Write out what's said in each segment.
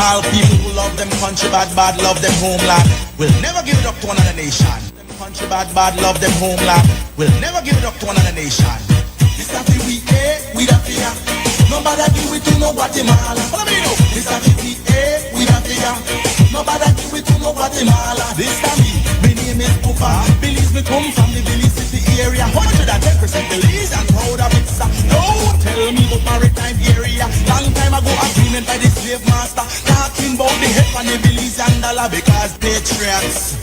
All people who love them country bad, bad love them homeland. Will never give it up to another nation. Them country bad, bad love them homeland. Will never give it up to another nation. This a we we da fear. Nobody do it to no Guatemala. Follow me now. This a we da fear. Nobody do it to no Guatemala. This time me name is Pupa. Belize me come from the Billy City area. 110% Belize and proud of it. No, tell me about maritime area. Long time ago agreement by the slave master. Talking about the head and the Belize and dollar because patriots.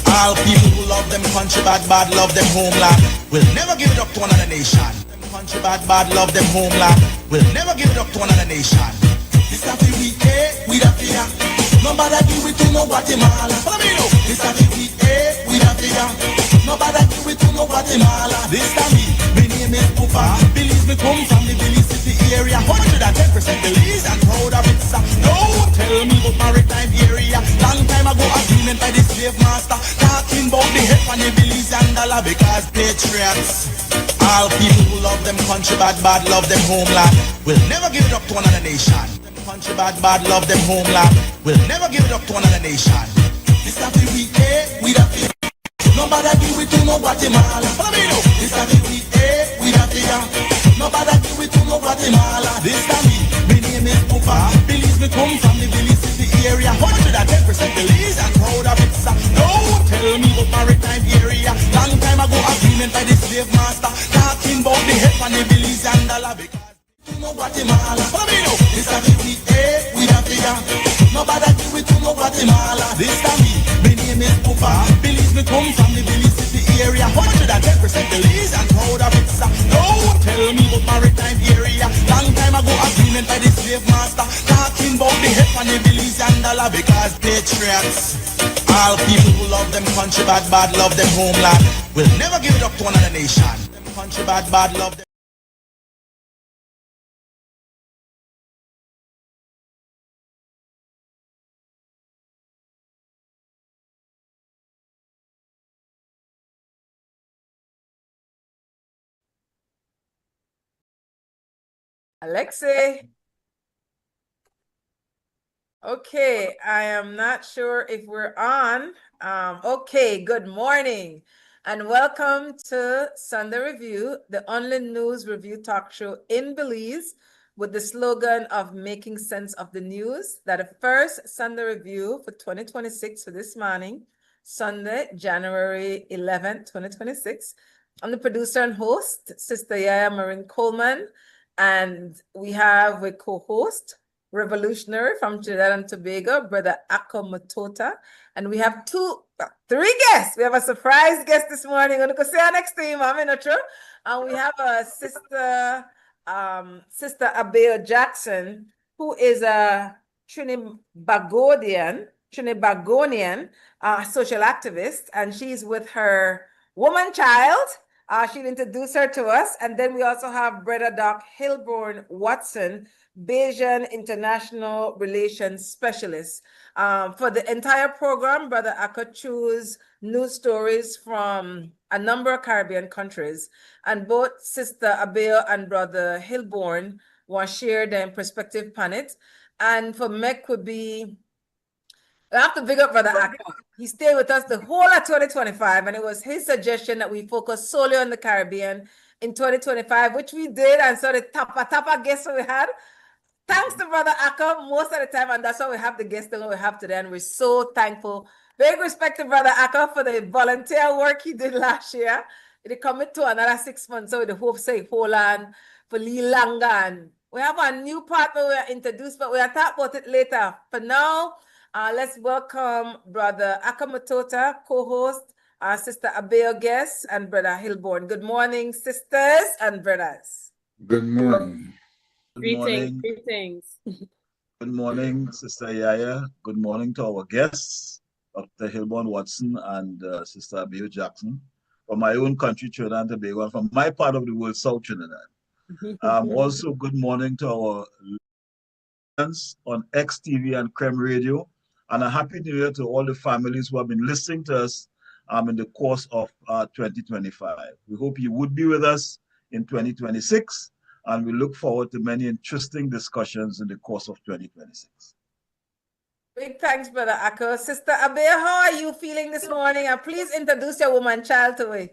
All people who love them country bad, bad love them homeland. Will never give it up to another nation. Them country bad, bad love them homeland. Will never give it up to another nation. This a we da fear. Nobody do it to no Guatemala. Follow me now. This a we da fear. Nobody do it to no Guatemala. This time me name is Pupa. Belize me come from the Billy City area. 110% Belize and proud of it. No, tell me about maritime area. Long time ago agreement by the slave master. Talking about the head and the Belize and dollar because patriots. All people who love them country bad, bad love them homeland. Will never give it up to another nation. Them country bad, bad love them homeland. Will never give it up to another nation. This a we da fear. Nobody do it to no Guatemala. Follow me now. This a we da fear. Nobody do it to no Guatemala. This time me name is Pupa. Belize me come from the Billy City area. 110% Belize and proud of it. No, tell me about maritime area. Long time ago agreement by the slave master. Talking about the head and the Belize and dollar because to no Guatemala. Follow me now. This a we da fear. Nobody do it to no Guatemala. This time me name is Pupa. Belize me come from the Billy City area. 110% Belize and proud of it. No, tell me about maritime area. Long time ago agreement by the slave master. Talking about the head and the Belize and dollar because patriots. All people who love them country bad, bad love them homeland. Will never give it up to another nation. Them country bad, bad love them. Alexei. Okay, I am not sure if we're on. Okay, good morning and welcome to Sunday Review, the only news review talk show in Belize with the slogan of making sense of the news. That the first Sunday Review for 2026 for this morning, Sunday, January 11th, 2026. I'm the producer and host, Sista YaYa Marin Coleman, and we have a co-host, revolutionary from Trinidad and Tobago, Breddah Mutota, and we have three guests. We have a surprise guest this morning. I'm gonna say our next name, I'm not sure. And we have a sister, Sister Abeo Jackson, who is a Trinbagonian social activist, and she's with her woman child. She'll introduce her to us. And then we also have Breddah Doc Hilbourne Watson, Bajan International Relations Specialist. For the entire program, Brother Aka choose news stories from a number of Caribbean countries. And both Sister Abeo and Brother Hilbourne will share their perspective on it. And for Meg would be, I have to big up Brother Aka. He stayed with us the whole of 2025, and it was his suggestion that we focus solely on the Caribbean in 2025, which we did, and so the tapa guests we had. Thanks to Brother Aka most of the time, and that's why we have the guests that we have today, and we're so thankful. Big respect to Brother Aka for the volunteer work he did last year. He commit to another 6 months, so with the hope say Poland for Lilangan. We have a new partner we are introduced, but we'll talk about it later. For now, let's welcome Brother Aka Mutota, co-host, Sister Abeo guest, and Brother Hilbourne. Good morning, sisters and brothers. Good morning. Greetings. Good morning, Sister YaYa. Good morning to our guests, Dr. Hilbourne Watson and Sister Abeo Jackson, from my own country, Trinidad and Tobago, and from my part of the world, South Trinidad. Also, good morning to our listeners on XTV and Creme Radio, and a happy new year to all the families who have been listening to us in the course of 2025. We hope you would be with us in 2026, and we look forward to many interesting discussions in the course of 2026. Big thanks, Brother Akko. Sister Abeo, how are you feeling this morning? And please introduce your woman child to me.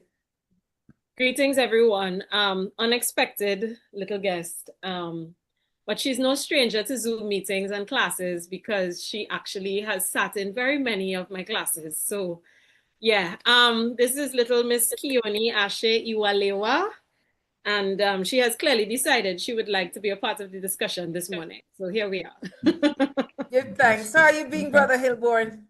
Greetings, everyone. Unexpected little guest. But she's no stranger to Zoom meetings and classes because she actually has sat in very many of my classes. So yeah, this is little Miss Kioni Ashe Iwalewa. And she has clearly decided she would like to be a part of the discussion this morning. So here we are. Give thanks. How are you being, Brother Hilbourne?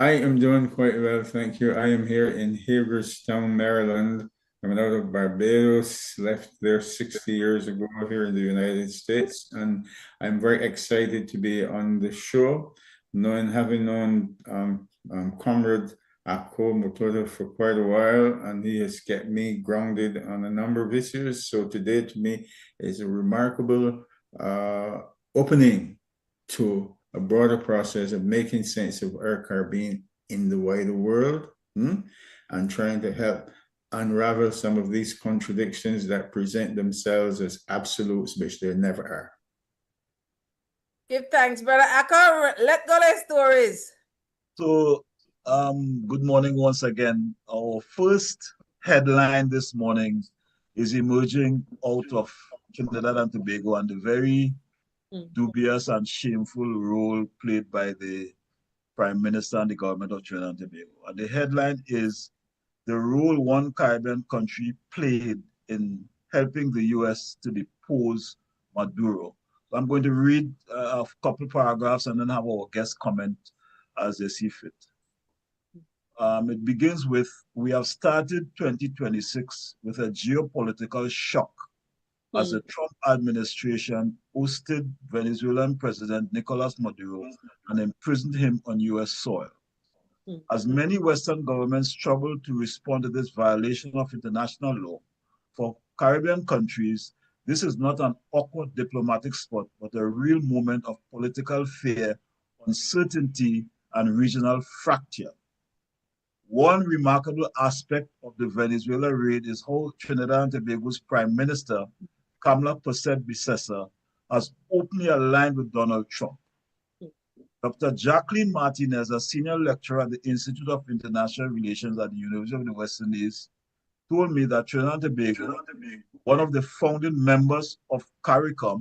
I am doing quite well, thank you. I am here in Hagerstown, Maryland. I'm out of Barbados, left there 60 years ago here in the United States, and I'm very excited to be on the show, having known Comrade Mutota for quite a while, and he has kept me grounded on a number of issues. So today to me is a remarkable opening to a broader process of making sense of our Caribbean in the wider world, and trying to help unravel some of these contradictions that present themselves as absolutes, which they never are. Give thanks, Brother Akko. Let go their stories. So, good morning once again. Our first headline this morning is emerging out of Trinidad and Tobago and the very dubious and shameful role played by the Prime Minister and the government of Trinidad and Tobago. And the headline is the role one Caribbean country played in helping the US to depose Maduro. So I'm going to read a couple paragraphs and then have our guests comment as they see fit. It begins with, we have started 2026 with a geopolitical shock as the Trump administration ousted Venezuelan President Nicolas Maduro and imprisoned him on US soil. As many Western governments struggle to respond to this violation of international law, for Caribbean countries, this is not an awkward diplomatic spot, but a real moment of political fear, uncertainty, and regional fracture. One remarkable aspect of the Venezuela raid is how Trinidad and Tobago's Prime Minister, Kamala Bissesa, has openly aligned with Donald Trump. Dr. Jacqueline Martinez, a senior lecturer at the Institute of International Relations at the University of the West Indies, told me that Trinidad and Tobago, one of the founding members of CARICOM,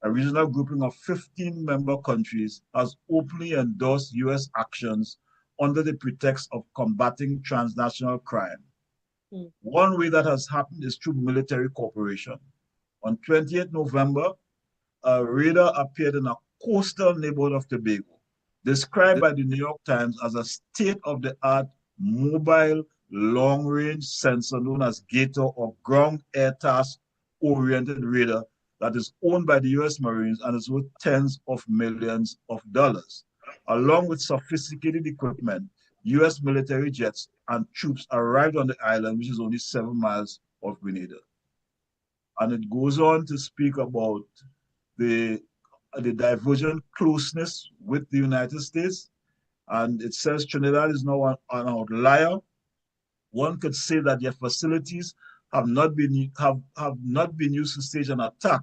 a regional grouping of 15 member countries, has openly endorsed US actions under the pretext of combating transnational crime. One way that has happened is through military cooperation. On 28th November, a radar appeared in a coastal neighborhood of Tobago, described by the New York Times as a state-of-the-art mobile long-range sensor known as Gator or ground air task-oriented radar that is owned by the US Marines and is worth tens of millions of dollars. Along with sophisticated equipment, US military jets and troops arrived on the island, which is only 7 miles off Grenada. And it goes on to speak about the divergent closeness with the United States. And it says Trinidad is now an outlier. One could say that their facilities have not been used to stage an attack,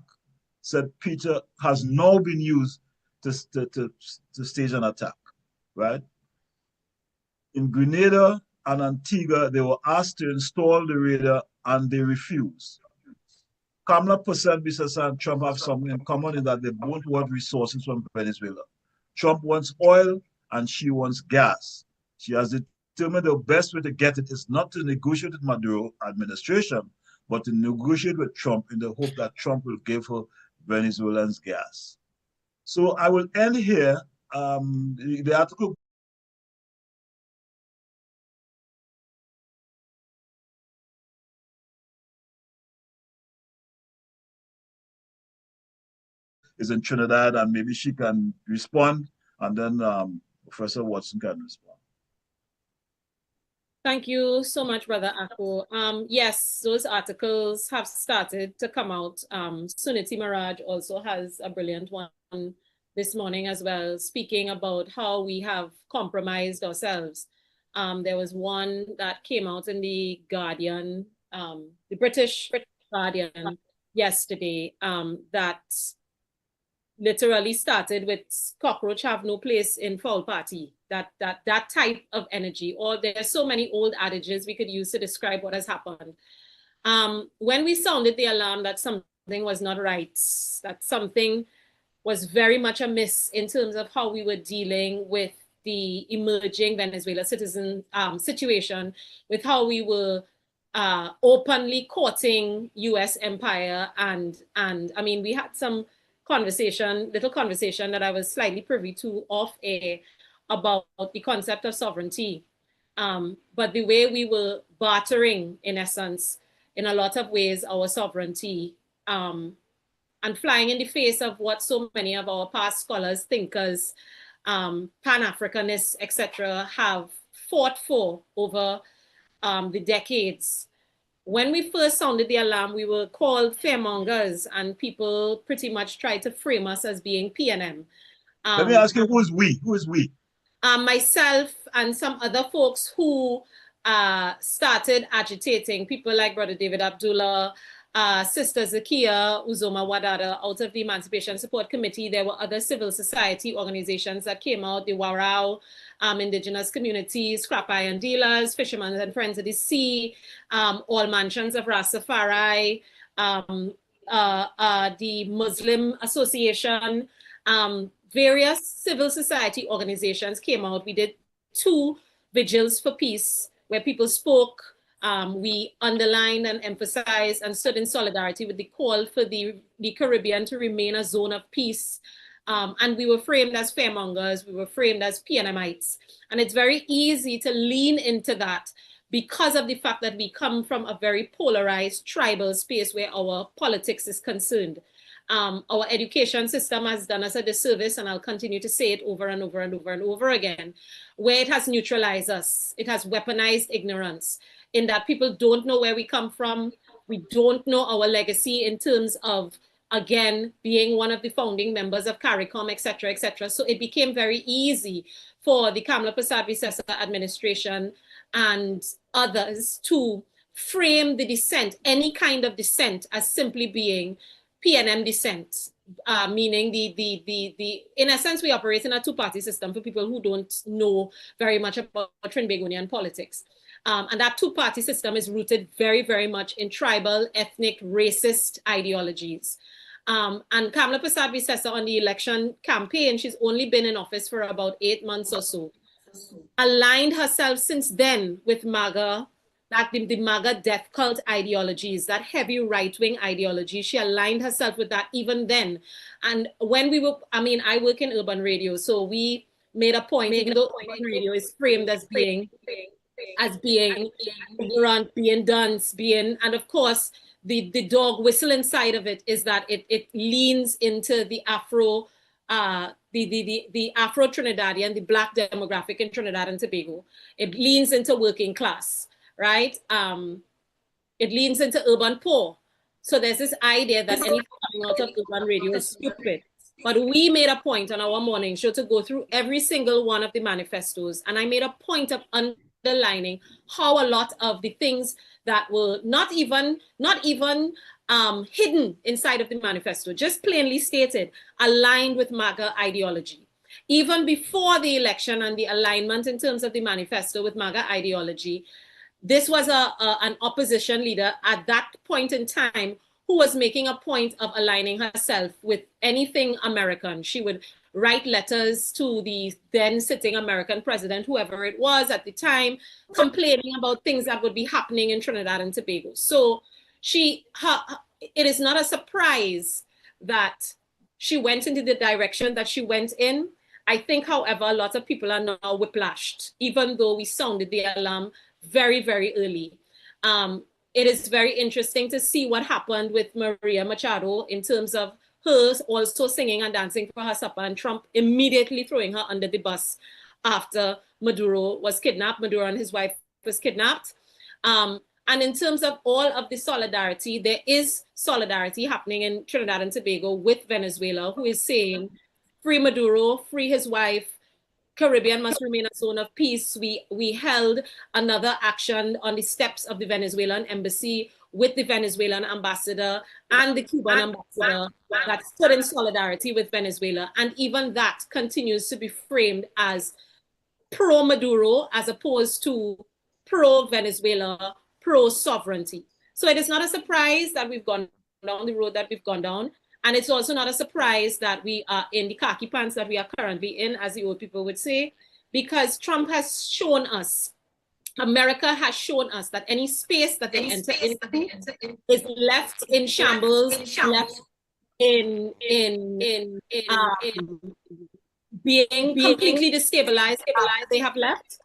said Peter, has now been used to stage an attack, right? In Grenada and Antigua, they were asked to install the radar and they refused. Kamala Bissesa and Trump have something in common in that they both want resources from Venezuela. Trump wants oil and she wants gas. She has determined the best way to get it is not to negotiate with Maduro administration, but to negotiate with Trump in the hope that Trump will give her Venezuelans gas. So I will end here. The article is in Trinidad, and maybe she can respond, and then Professor Watson can respond. Thank you so much, Brother Akko. Yes, those articles have started to come out. Suniti Maraj also has a brilliant one this morning as well, speaking about how we have compromised ourselves. There was one that came out in the Guardian, the British Guardian yesterday, that literally started with cockroach have no place in foul party, that type of energy. Or there are so many old adages we could use to describe what has happened. When we sounded the alarm that something was not right, that something was very much amiss in terms of how we were dealing with the emerging Venezuela citizen situation, with how we were openly courting US empire. And I mean, we had some little conversation that I was slightly privy to off air about the concept of sovereignty. But the way we were bartering, in essence, in a lot of ways, our sovereignty, and flying in the face of what so many of our past scholars, thinkers, Pan-Africanists, etc., have fought for over the decades. When we first sounded the alarm, we were called fearmongers, and people pretty much tried to frame us as being PNM. Let me ask you, who is we? Who is we? Myself and some other folks who started agitating, people like Brother David Abdullah, Sista Zakia Uzoma Wadada out of the Emancipation Support Committee. There were other civil society organizations that came out, the Warao, indigenous communities, scrap iron dealers, fishermen and friends of the sea, all mansions of Rastafari, the Muslim Association, various civil society organizations came out. We did 2 vigils for peace where people spoke. We underlined and emphasized and stood in solidarity with the call for the Caribbean to remain a zone of peace. And we were framed as fearmongers, we were framed as PNMites. And it's very easy to lean into that because of the fact that we come from a very polarized tribal space where our politics is concerned. Our education system has done us a disservice, and I'll continue to say it over and over and over and over again, where it has neutralized us. It has weaponized ignorance, in that people don't know where we come from. We don't know our legacy in terms of, again, being one of the founding members of CARICOM, et cetera, et cetera. So it became very easy for the Kamla Persad-Visesa administration and others to frame the dissent, any kind of dissent, as simply being PNM dissent, meaning in a sense, we operate in a 2-party system for people who don't know very much about Trinbagonian politics. And that 2-party system is rooted very, very much in tribal, ethnic, racist ideologies. And Kamla Persad-Visesa on the election campaign, she's only been in office for about 8 months or so, aligned herself since then with MAGA, that the MAGA death cult ideologies, that heavy right-wing ideology. She aligned herself with that even then. And when we were, I mean, I work in urban radio, so we made a point, even though urban radio is framed as being ignorant, being dunce, and of course, the dog whistle inside of it is that it leans into the Afro, the Afro-Trinidadian, the Black demographic in Trinidad and Tobago. It leans into working class, right? It leans into urban poor. So there's this idea that anything coming out of urban radio is stupid. But we made a point on our morning show to go through every single one of the manifestos. And I made a point of underlining how a lot of the things that were not even hidden inside of the manifesto, just plainly stated, aligned with MAGA ideology. Even before the election and the alignment in terms of the manifesto with MAGA ideology, this was an opposition leader at that point in time who was making a point of aligning herself with anything American. She would write letters to the then sitting American president, whoever it was at the time, complaining about things that would be happening in Trinidad and Tobago. So it is not a surprise that she went into the direction that she went in. I think, however, a lot of people are now whiplashed, even though we sounded the alarm very, very early. It is very interesting to see what happened with Maria Machado in terms of her also singing and dancing for her supper, and Trump immediately throwing her under the bus after Maduro was kidnapped. Maduro and his wife was kidnapped. And in terms of all of the solidarity, there is solidarity happening in Trinidad and Tobago with Venezuela, who is saying, free Maduro, free his wife, Caribbean must remain a zone of peace. We held another action on the steps of the Venezuelan embassy with the Venezuelan ambassador and the Cuban ambassador that stood in solidarity with Venezuela. And even that continues to be framed as pro-Maduro as opposed to pro-Venezuela, pro-sovereignty. So it is not a surprise that we've gone down the road that we've gone down. And it's also not a surprise that we are in the khaki pants that we are currently in, as the old people would say, because Trump has shown us, America has shown us that any space that they enter into is left in shambles, left in being completely destabilized. They have left.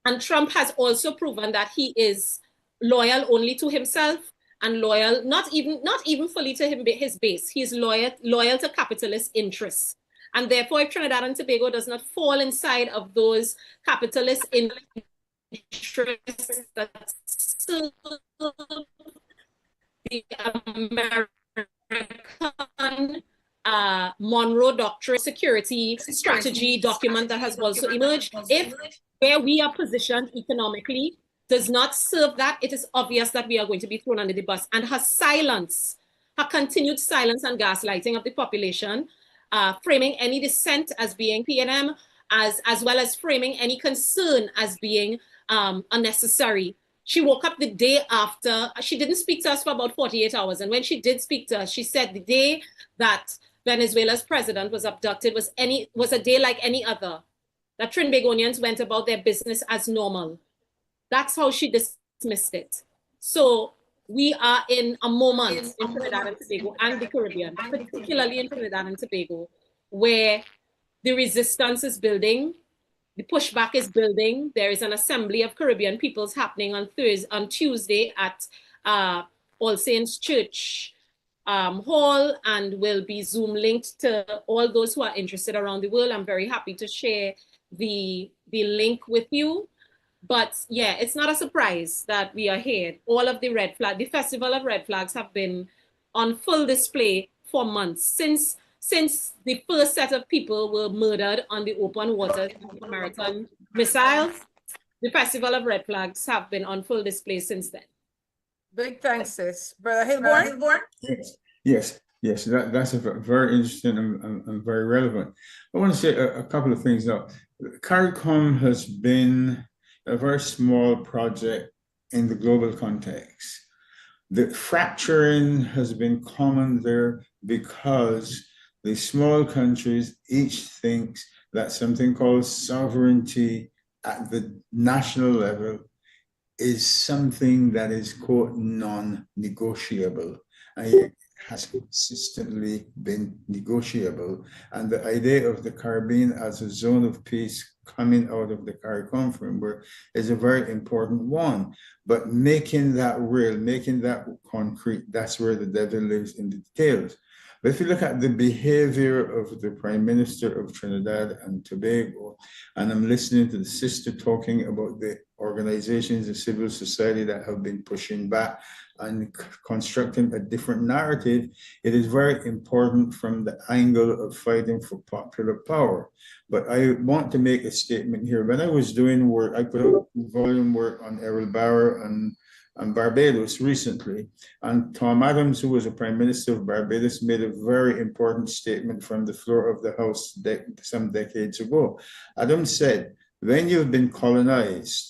And Trump has also proven that he is loyal only to himself and loyal, not even fully to his base. He is loyal to capitalist interests. And therefore, if Trinidad and Tobago does not fall inside of those capitalist interests that serve the American Monroe Doctrine security strategy document that has also emerged, if where we are positioned economically does not serve that, it is obvious that we are going to be thrown under the bus. And her silence, her continued silence and gaslighting of the population, framing any dissent as being PNM, as well as framing any concern as being unnecessary. She woke up the day after, she didn't speak to us for about 48 hours. And when she did speak to us, she said the day that Venezuela's president was abducted was a day like any other, that Trinbagonians went about their business as normal. That's how she dismissed it. So we are in a moment in Trinidad and Tobago and the Caribbean, particularly in Trinidad and Tobago, where the resistance is building, the pushback is building. There is an assembly of Caribbean peoples happening on Tuesday at All Saints Church Hall, and will be Zoom linked to all those who are interested around the world. I'm very happy to share the link with you. But yeah, it's not a surprise that we are here. All of the red flag, the Festival of Red Flags have been on full display for months since the first set of people were murdered on the open waters of American missiles. The Festival of Red Flags have been on full display since then. Big thanks, sis. Brother Hilbourne? Yes, that's a very interesting and very relevant. I want to say a couple of things now. CARICOM has been a very small project in the global context. The fracturing has been common there because the small countries each thinks that something called sovereignty at the national level is something that is, quote, non-negotiable. And it has consistently been negotiable. And the idea of the Caribbean as a zone of peace coming out of the CARICOM framework is a very important one. But making that real, making that concrete, that's where the devil lives in the details. But if you look at the behavior of the Prime Minister of Trinidad and Tobago, and I'm listening to the Sista talking about the organizations of civil society that have been pushing back and constructing a different narrative, it is very important from the angle of fighting for popular power. But I want to make a statement here. When I was doing work, I put out volume work on Errol Barrow and Barbados recently. And Tom Adams, who was a Prime Minister of Barbados, made a very important statement from the floor of the House some decades ago. Adams said, when you've been colonized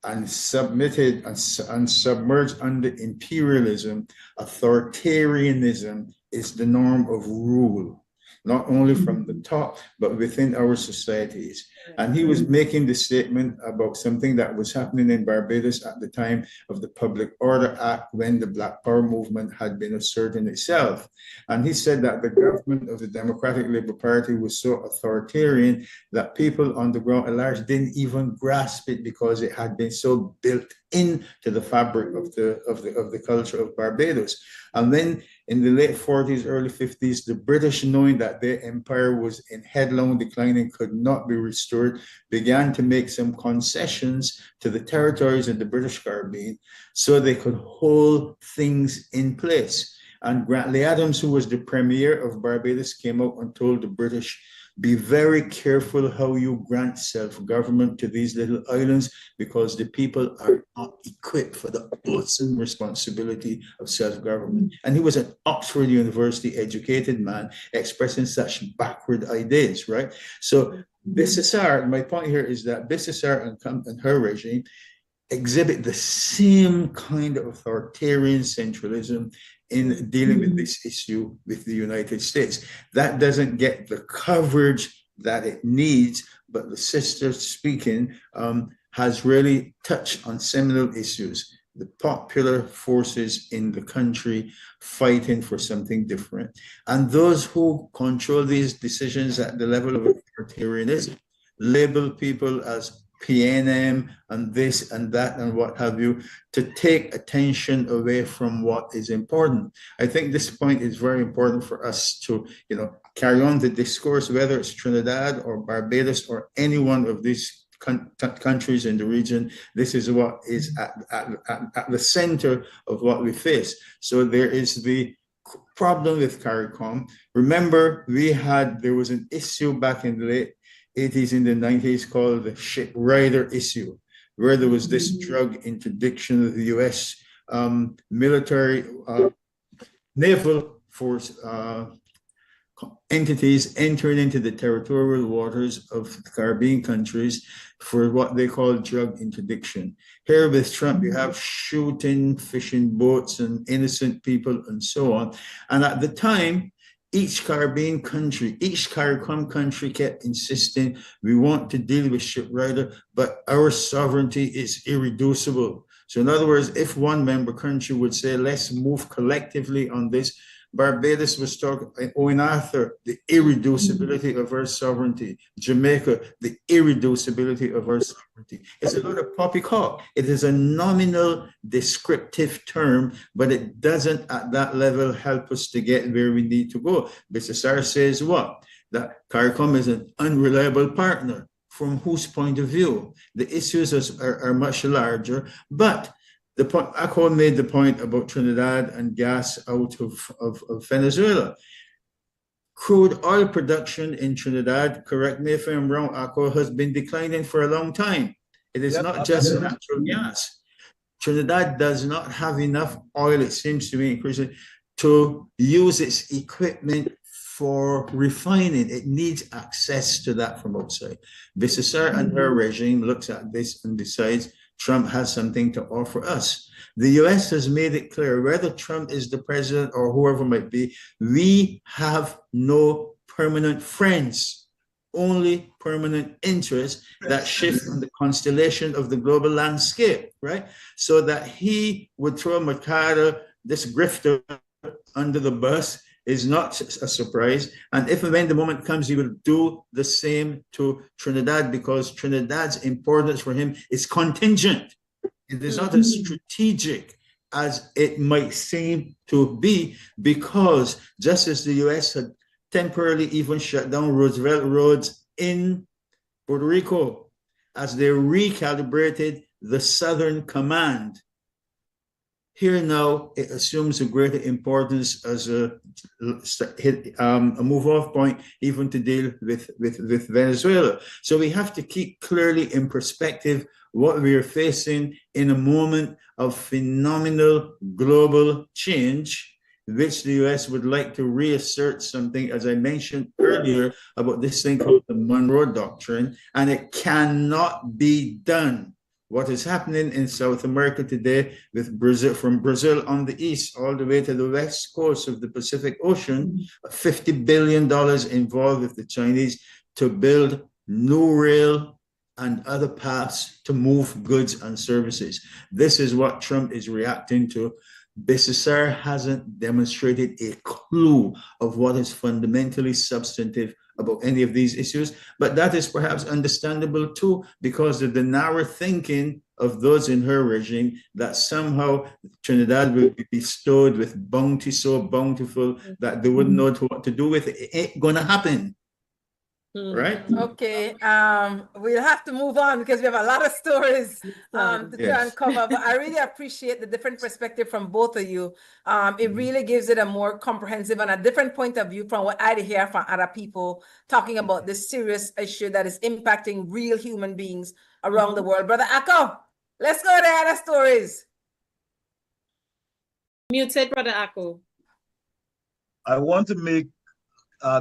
and submitted and submerged under imperialism, authoritarianism is the norm of rule, not only from the top, but within our societies. And he was making the statement about something that was happening in Barbados at the time of the Public Order Act, when the Black Power movement had been asserting itself. And he said that the government of the Democratic Labour Party was so authoritarian that people on the ground at large didn't even grasp it because it had been so built into the fabric of the culture of Barbados. And then in the late 40s, early 50s, the British, knowing that their empire was in headlong decline and could not be restored, began to make some concessions to the territories in the British Caribbean so they could hold things in place. And Grantley Adams, who was the Premier of Barbados, came out and told the British, Be very careful how you grant self-government to these little islands, because the people are not equipped for the awesome responsibility of self-government. And he was an Oxford University educated man expressing such backward ideas, right? So Bessessar, my point here is that Bessessar and her regime exhibit the same kind of authoritarian centralism in dealing with this issue with the United States. That doesn't get the coverage that it needs, but the sister speaking has really touched on seminal issues. The popular forces in the country fighting for something different. And those who control these decisions at the level of authoritarianism label people as PNM and this and that and what have you, to take attention away from what is important. I think this point is very important for us to, carry on the discourse, whether it's Trinidad or Barbados or any one of these countries in the region. This is what is at the center of what we face. So there is the problem with CARICOM. Remember, there was an issue back in the late 80s, in the 90s, called the ship rider issue, where there was this drug interdiction of the US military, naval force entities entering into the territorial waters of the Caribbean countries for what they call drug interdiction. Here with Trump, you have shooting, fishing boats and innocent people and so on. And at the time, each Caribbean country, each CARICOM country kept insisting, we want to deal with ship rider, but our sovereignty is irreducible. So in other words, if one member country would say, let's move collectively on this, Barbados was talking, Owen Arthur, the irreducibility of our sovereignty. Jamaica, the irreducibility of our sovereignty. It's a lot of poppycock. It is a nominal descriptive term, but it doesn't at that level help us to get where we need to go. Bessessar says what? That CARICOM is an unreliable partner. From whose point of view? The issues are much larger, but the point, Akko made the point about Trinidad and gas out of Venezuela. Crude oil production in Trinidad, correct me if I'm wrong, Akko, has been declining for a long time. It is not just natural gas. Trinidad does not have enough oil, it seems to me, increasingly, to use its equipment for refining. It needs access to that from outside. Bessessar and her regime looks at this and decides Trump has something to offer us. The US has made it clear, whether Trump is the president or whoever might be, we have no permanent friends, only permanent interests that shift on the constellation of the global landscape, right? So that he would throw Mutota, this grifter, under the bus is not a surprise. And if and when the moment comes, he will do the same to Trinidad, because Trinidad's importance for him is contingent. It is not as strategic as it might seem to be, because just as the US had temporarily even shut down Roosevelt roads in Puerto Rico, as they recalibrated the Southern Command, here now, it assumes a greater importance as a move-off point, even to deal with Venezuela. So we have to keep clearly in perspective what we are facing in a moment of phenomenal global change, which the US would like to reassert something, as I mentioned earlier, about this thing called the Monroe Doctrine, and it cannot be done. What is happening in South America today with Brazil, from Brazil on the east all the way to the west coast of the Pacific Ocean, $50 billion involved with the Chinese to build new rail and other paths to move goods and services. This is what Trump is reacting to. Bessessar hasn't demonstrated a clue of what is fundamentally substantive about any of these issues, but that is perhaps understandable too, because of the narrow thinking of those in her regime that somehow Trinidad will be bestowed with bounty so bountiful that they wouldn't know what to do with it. It ain't gonna happen. right? Okay, we'll have to move on because we have a lot of stories to try and Yes. cover, but I really appreciate the different perspective from both of you. It really gives it a more comprehensive and a different point of view from what I hear from other people talking about this serious issue that is impacting real human beings around the world. Brother Akko, let's go to the other stories. Muted, Brother Akko. I want to make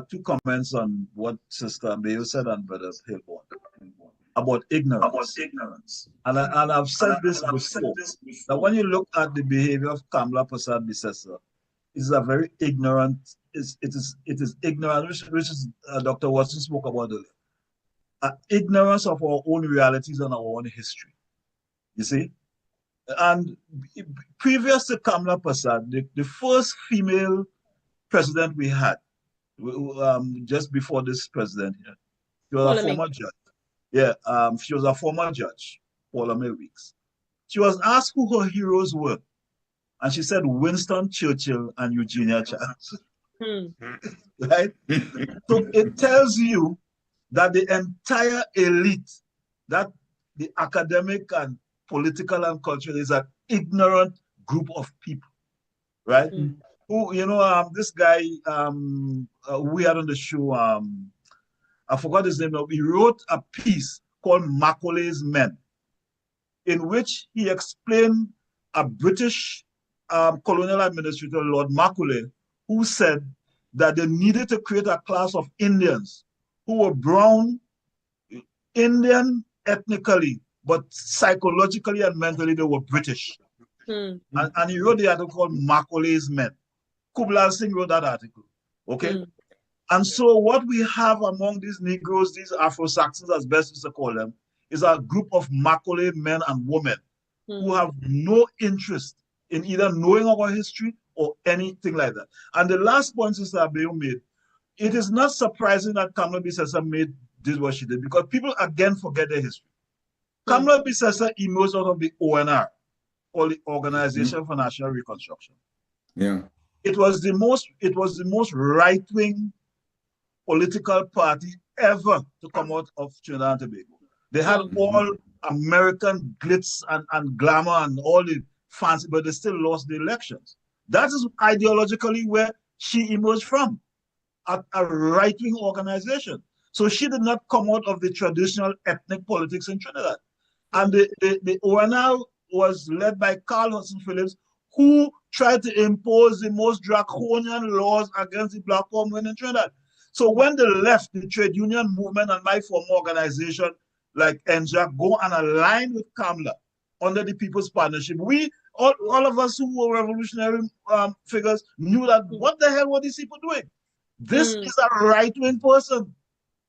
two comments on what Sister Abeo said and Brother Hilbourne about ignorance. And I've said this before, that when you look at the behavior of Kamla Persad-Bissessar, it's a very ignorant, it is ignorant, which is Dr. Watson spoke about earlier. Ignorance of our own realities and our own history. You see? And previous to Kamla Persad, the first female president we had, just before this president here, she was a former judge. Yeah, she was a former judge, Paula May Weeks. She was asked who her heroes were, and she said Winston Churchill and Eugenia Childs. Right? So it tells you that the entire elite, that the academic and political and cultural, is an ignorant group of people, right? Who, you know, this guy we had on the show, I forgot his name now. He wrote a piece called Macaulay's Men, in which he explained a British colonial administrator, Lord Macaulay, who said that they needed to create a class of Indians who were brown, Indian ethnically, but psychologically and mentally they were British. And he wrote the article called Macaulay's Men. Kubla Singh wrote that article, okay? And so what we have among these Negroes, these Afro-Saxons, as best as to call them, is a group of Macaulay men and women who have no interest in either knowing our history or anything like that. And the last point Sister Abeo made, it is not surprising that Kamla Bissessar did what she did, because people again forget their history. Kamla Bissessar emerged out of the ONR, or the Organization for National Reconstruction. Yeah. It was the most right-wing political party ever to come out of Trinidad and Tobago. They had all American glitz and glamour and all the fancy, but they still lost the elections. That is ideologically where she emerged from, a right-wing organization. So she did not come out of the traditional ethnic politics in Trinidad. And the ONR was led by Carl Hudson Phillips, who tried to impose the most draconian laws against the black women in Trinidad. So when they left the trade union movement and my former organization, like NJAC, go and align with Kamla under the People's Partnership, we, all of us who were revolutionary figures, knew that what the hell were these people doing? This is a right-wing person.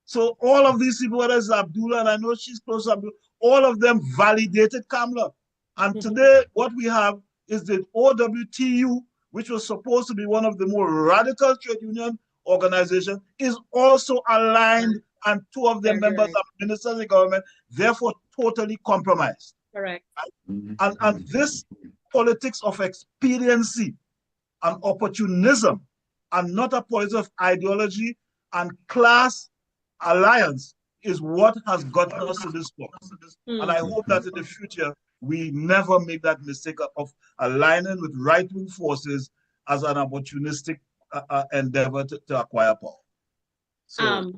So all of these people, whether it's Abdullah, and I know she's close to Abdullah, all of them validated Kamla. And today, what we have is the OWTU, which was supposed to be one of the more radical trade union organizations, is also aligned, and two of their members are ministers of the government, therefore totally compromised. Correct. Right? And this politics of expediency and opportunism, and not a politics of ideology and class alliance, is what has gotten us to this point. And I hope that in the future, we never make that mistake of aligning with right-wing forces as an opportunistic endeavor to acquire power. So,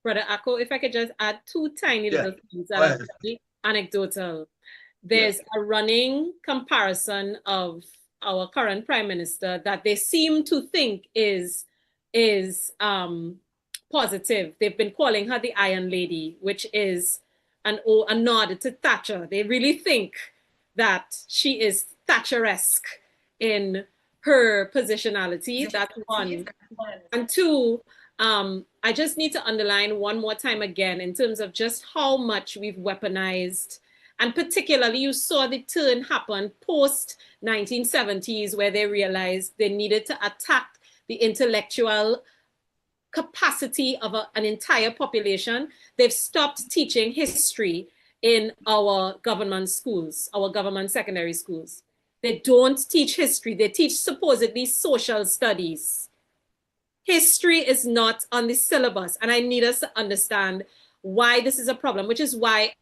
Brother Akko, if I could just add two tiny little things that are very anecdotal. There's a running comparison of our current Prime Minister that they seem to think is positive. They've been calling her the Iron Lady, which is a nod to Thatcher. They really think that she is Thatcheresque in her positionality. That's one. And two, I just need to underline one more time again in terms of just how much we've weaponized, and particularly you saw the turn happen post 1970s, where they realized they needed to attack the intellectual capacity of an entire population. They've stopped teaching history in our government schools, our government secondary schools. They don't teach history. They teach supposedly social studies. history is not on the syllabus. And I need us to understand why this is a problem, which is why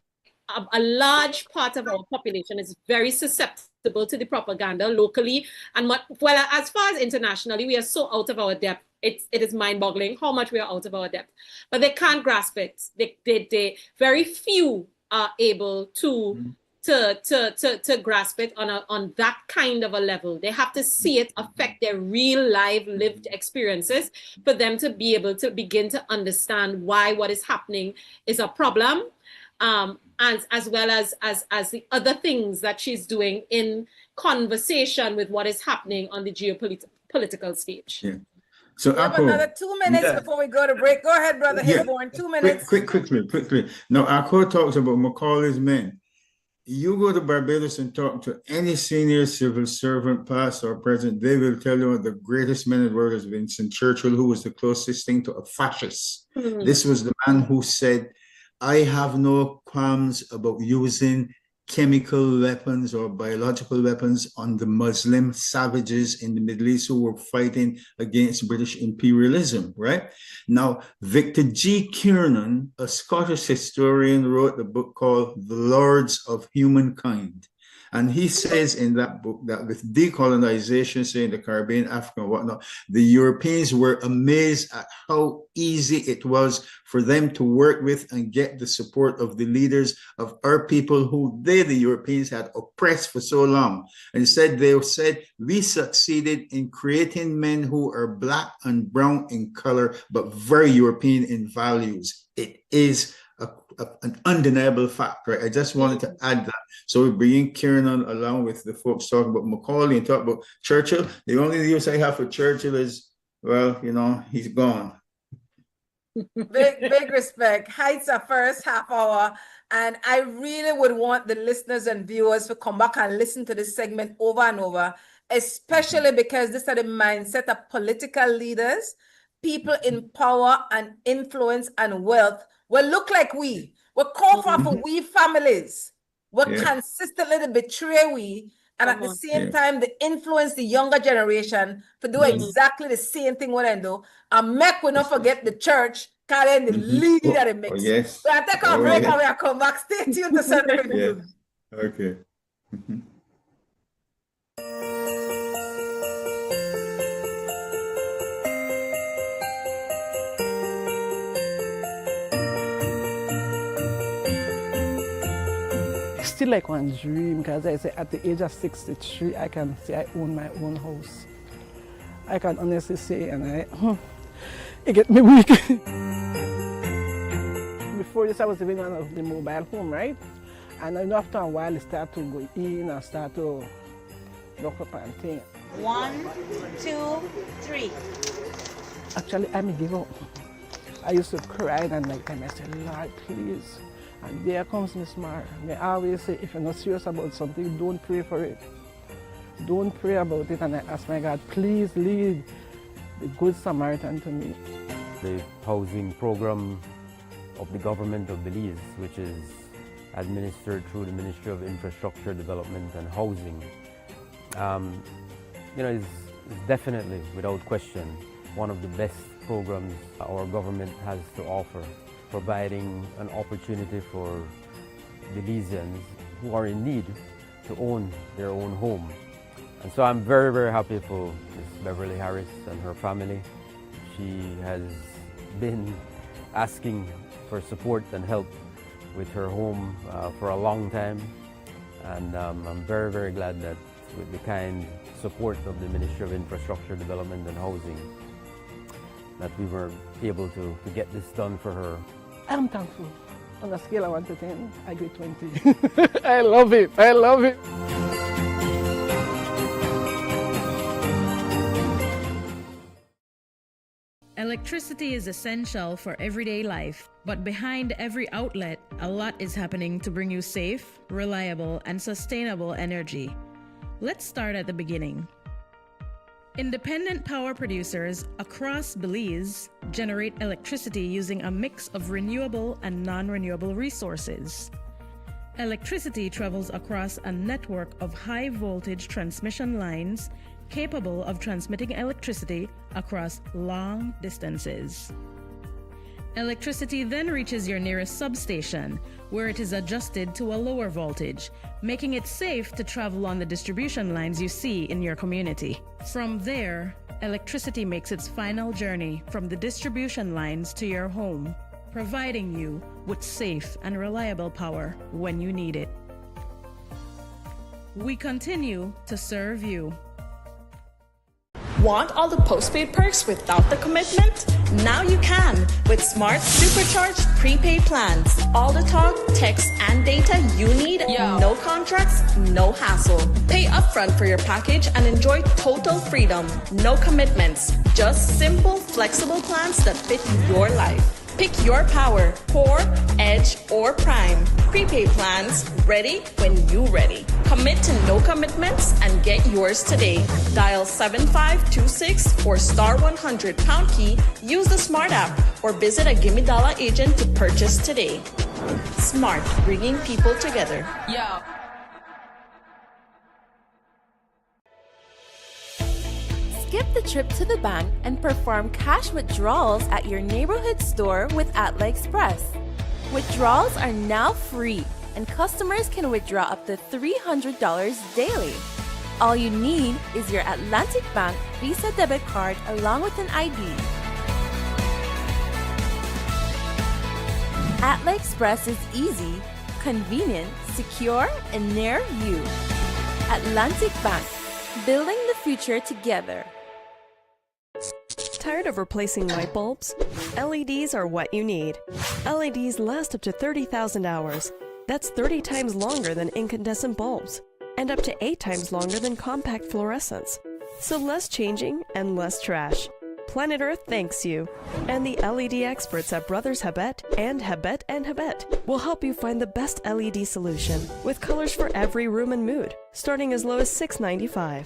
a large part of our population is very susceptible to the propaganda locally. And well, as far as internationally, we are so out of our depth. It is mind-boggling how much we are out of our depth. But they can't grasp it. They very few are able to grasp it on that kind of a level. They have to see it affect their real life lived experiences for them to be able to begin to understand why what is happening is a problem, as well as the other things that she's doing in conversation with what is happening on the geopolitical stage. Yeah. So we have another 2 minutes before we go to break. Go ahead, Brother Hilbourne. 2 minutes. Quickly. Now, Akko talks about Macaulay's men. You go to Barbados and talk to any senior civil servant, past or present, they will tell you the greatest man in the world is Winston Churchill, who was the closest thing to a fascist. This was the man who said, I have no qualms about using chemical weapons or biological weapons on the Muslim savages in the Middle East who were fighting against British imperialism, right? Now, Victor G. Kiernan, a Scottish historian, wrote a book called The Lords of Humankind. And he says in that book that with decolonization, say in the Caribbean, Africa, and whatnot, the Europeans were amazed at how easy it was for them to work with and get the support of the leaders of our people who they, the Europeans, had oppressed for so long. And they said, we succeeded in creating men who are black and brown in color, but very European in values. It is an undeniable fact, right? I just wanted to add that. So we bring Kiernan along with the folks talking about Macaulay and talk about Churchill. The only use I have for Churchill is, well, you know, he's gone. Big respect. Heights are first half hour. And I really would want the listeners and viewers to come back and listen to this segment over and over, especially because this is the mindset of political leaders, people in power and influence and wealth will look like we. We're called for we families. We're consistently to betray we, and at the same time, they influence the younger generation to do exactly the same thing what I do. And make we not forget the church, carrying the lead that it makes. Yes. So I take a break and we'll come back. Stay tuned to Sunday Review. Okay. Still like one dream, because I say at the age of 63, I can say I own my own house. I can honestly say, and it get me weak. Before this, I was living on the mobile home, right? And then after a while, it started to go in and start to lock up and things. 1, 2, 3. Actually, I may give up. I used to cry and night time. I said, Lord, please. And there comes Miss Marin. I always say, if you're not serious about something, don't pray for it. Don't pray about it. And I ask my God, please lead the Good Samaritan to me. The housing program of the government of Belize, which is administered through the Ministry of Infrastructure Development and Housing, is definitely, without question, one of the best programs our government has to offer, providing an opportunity for Belizeans who are in need to own their own home. And so I'm very, very happy for Ms. Beverly Harris and her family. She has been asking for support and help with her home for a long time. And I'm very, very glad that with the kind support of the Ministry of Infrastructure Development and Housing, that we were able to get this done for her. I'm thankful. On a scale of 1 to 10, I give 20. I love it. I love it. Electricity is essential for everyday life, but behind every outlet, a lot is happening to bring you safe, reliable, and sustainable energy. Let's start at the beginning. Independent power producers across Belize generate electricity using a mix of renewable and non-renewable resources. Electricity travels across a network of high-voltage transmission lines capable of transmitting electricity across long distances. Electricity then reaches your nearest substation, where it is adjusted to a lower voltage, making it safe to travel on the distribution lines you see in your community. From there, electricity makes its final journey from the distribution lines to your home, providing you with safe and reliable power when you need it. We continue to serve you. Want all the postpaid perks without the commitment? Now you can with smart supercharged prepaid plans. All the talk, text, and data you need. No contracts, no hassle. Pay upfront for your package and enjoy total freedom. No commitments. Just simple, flexible plans that fit your life. Pick your power, Core, Edge, or Prime. Prepaid plans, ready when you ready. Commit to no commitments and get yours today. Dial 7526 or star 100 pound key, use the Smart app, or visit a Gimme Dollar agent to purchase today. Smart, bringing people together. Skip the trip to the bank and perform cash withdrawals at your neighborhood store with Atla Express. Withdrawals are now free, and customers can withdraw up to $300 daily. All you need is your Atlantic Bank Visa debit card along with an ID. Atla Express is easy, convenient, secure, and near you. Atlantic Bank, building the future together. Tired of replacing light bulbs? LEDs are what you need. LEDs last up to 30,000 hours. That's 30 times longer than incandescent bulbs, and up to 8 times longer than compact fluorescents. So less changing and less trash. Planet Earth thanks you. And the LED experts at Brothers Habet and Habet will help you find the best LED solution with colors for every room and mood, starting as low as $6.95.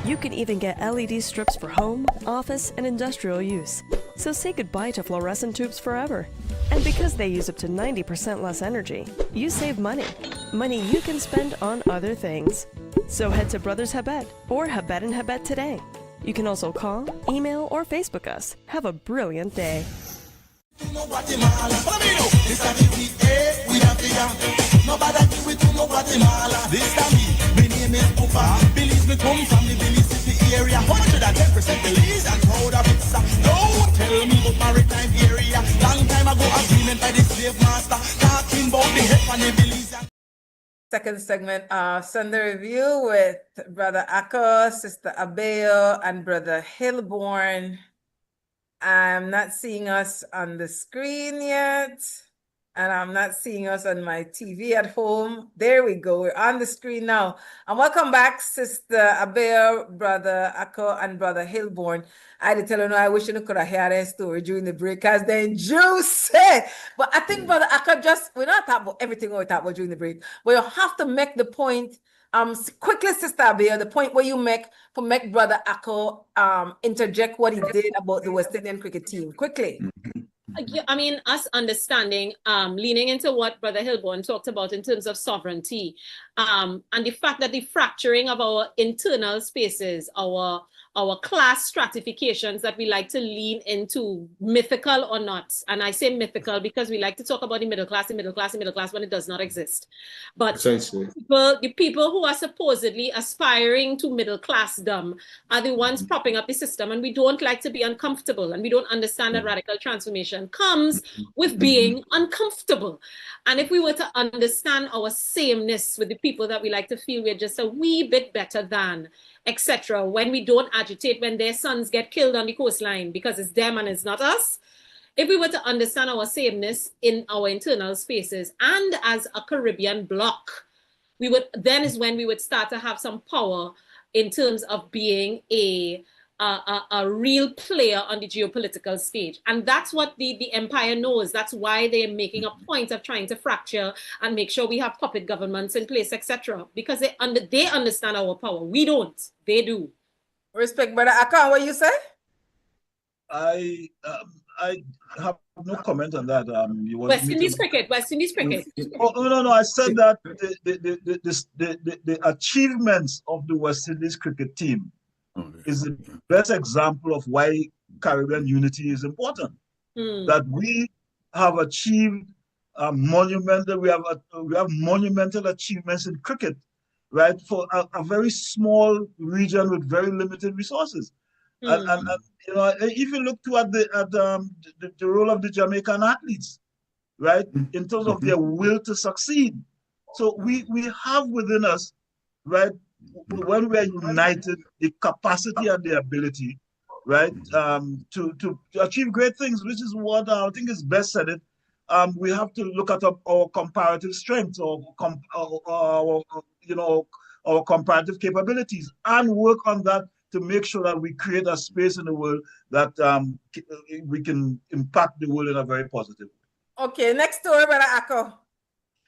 You can even get LED strips for home, office, and industrial use. So say goodbye to fluorescent tubes forever. And because they use up to 90% less energy, you save money. Money you can spend on other things. So head to Brothers Habet or Habet and Habet today. You can also call, email, or Facebook us. Have a brilliant day. Second segment, Sunday Review with Brother Ako, Sister Abeo, and Brother Hilbourne. I'm not seeing us on the screen yet, and I'm not seeing us on my TV at home. There we go. We're on the screen now. And welcome back, Sister Abeo, Brother Ako, and Brother Hilbourne. I had to tell you, I wish you could have heard their story during the break, because they're juicy. But I think, Brother Ako, we're not talking about everything we talk about during the break, but you have to make the point quickly, Sister Abeo, the point where you make Brother Ako interject what he did about the West Indian cricket team. Quickly. I mean, us understanding, leaning into what Brother Hilbourne talked about in terms of sovereignty, and the fact that the fracturing of our internal spaces, our class stratifications that we like to lean into, mythical or not. And I say mythical because we like to talk about the middle class when it does not exist. But the people who are supposedly aspiring to middle classdom are the ones propping up the system. And we don't like to be uncomfortable. And we don't understand that radical transformation comes with being uncomfortable. And if we were to understand our sameness with the people that we like to feel we're just a wee bit better than, etc., when we don't agitate when their sons get killed on the coastline because it's them and it's not us, if we were to understand our sameness in our internal spaces and as a Caribbean bloc, then is when we would start to have some power in terms of being a real player on the geopolitical stage. And that's what the empire knows. That's why they're making a point of trying to fracture and make sure we have puppet governments in place, etc. Because they understand our power. We don't. They do. Respect, Brother Akan, what you say? I have no comment on that. West Indies cricket. Oh, no. I said that the achievements of the West Indies cricket team is the best example of why Caribbean unity is important. That we have achieved monumental achievements in cricket, right, for a very small region with very limited resources. And you know, if you look at the role of the Jamaican athletes, right, in terms of their will to succeed. So we have within us, right, when we are united, the capacity and the ability, right, to achieve great things, which is what I think is best said it. We have to look at our comparative strengths, or our comparative capabilities, and work on that to make sure that we create a space in the world that we can impact the world in a very positive way. Okay, next story, Brother Akko.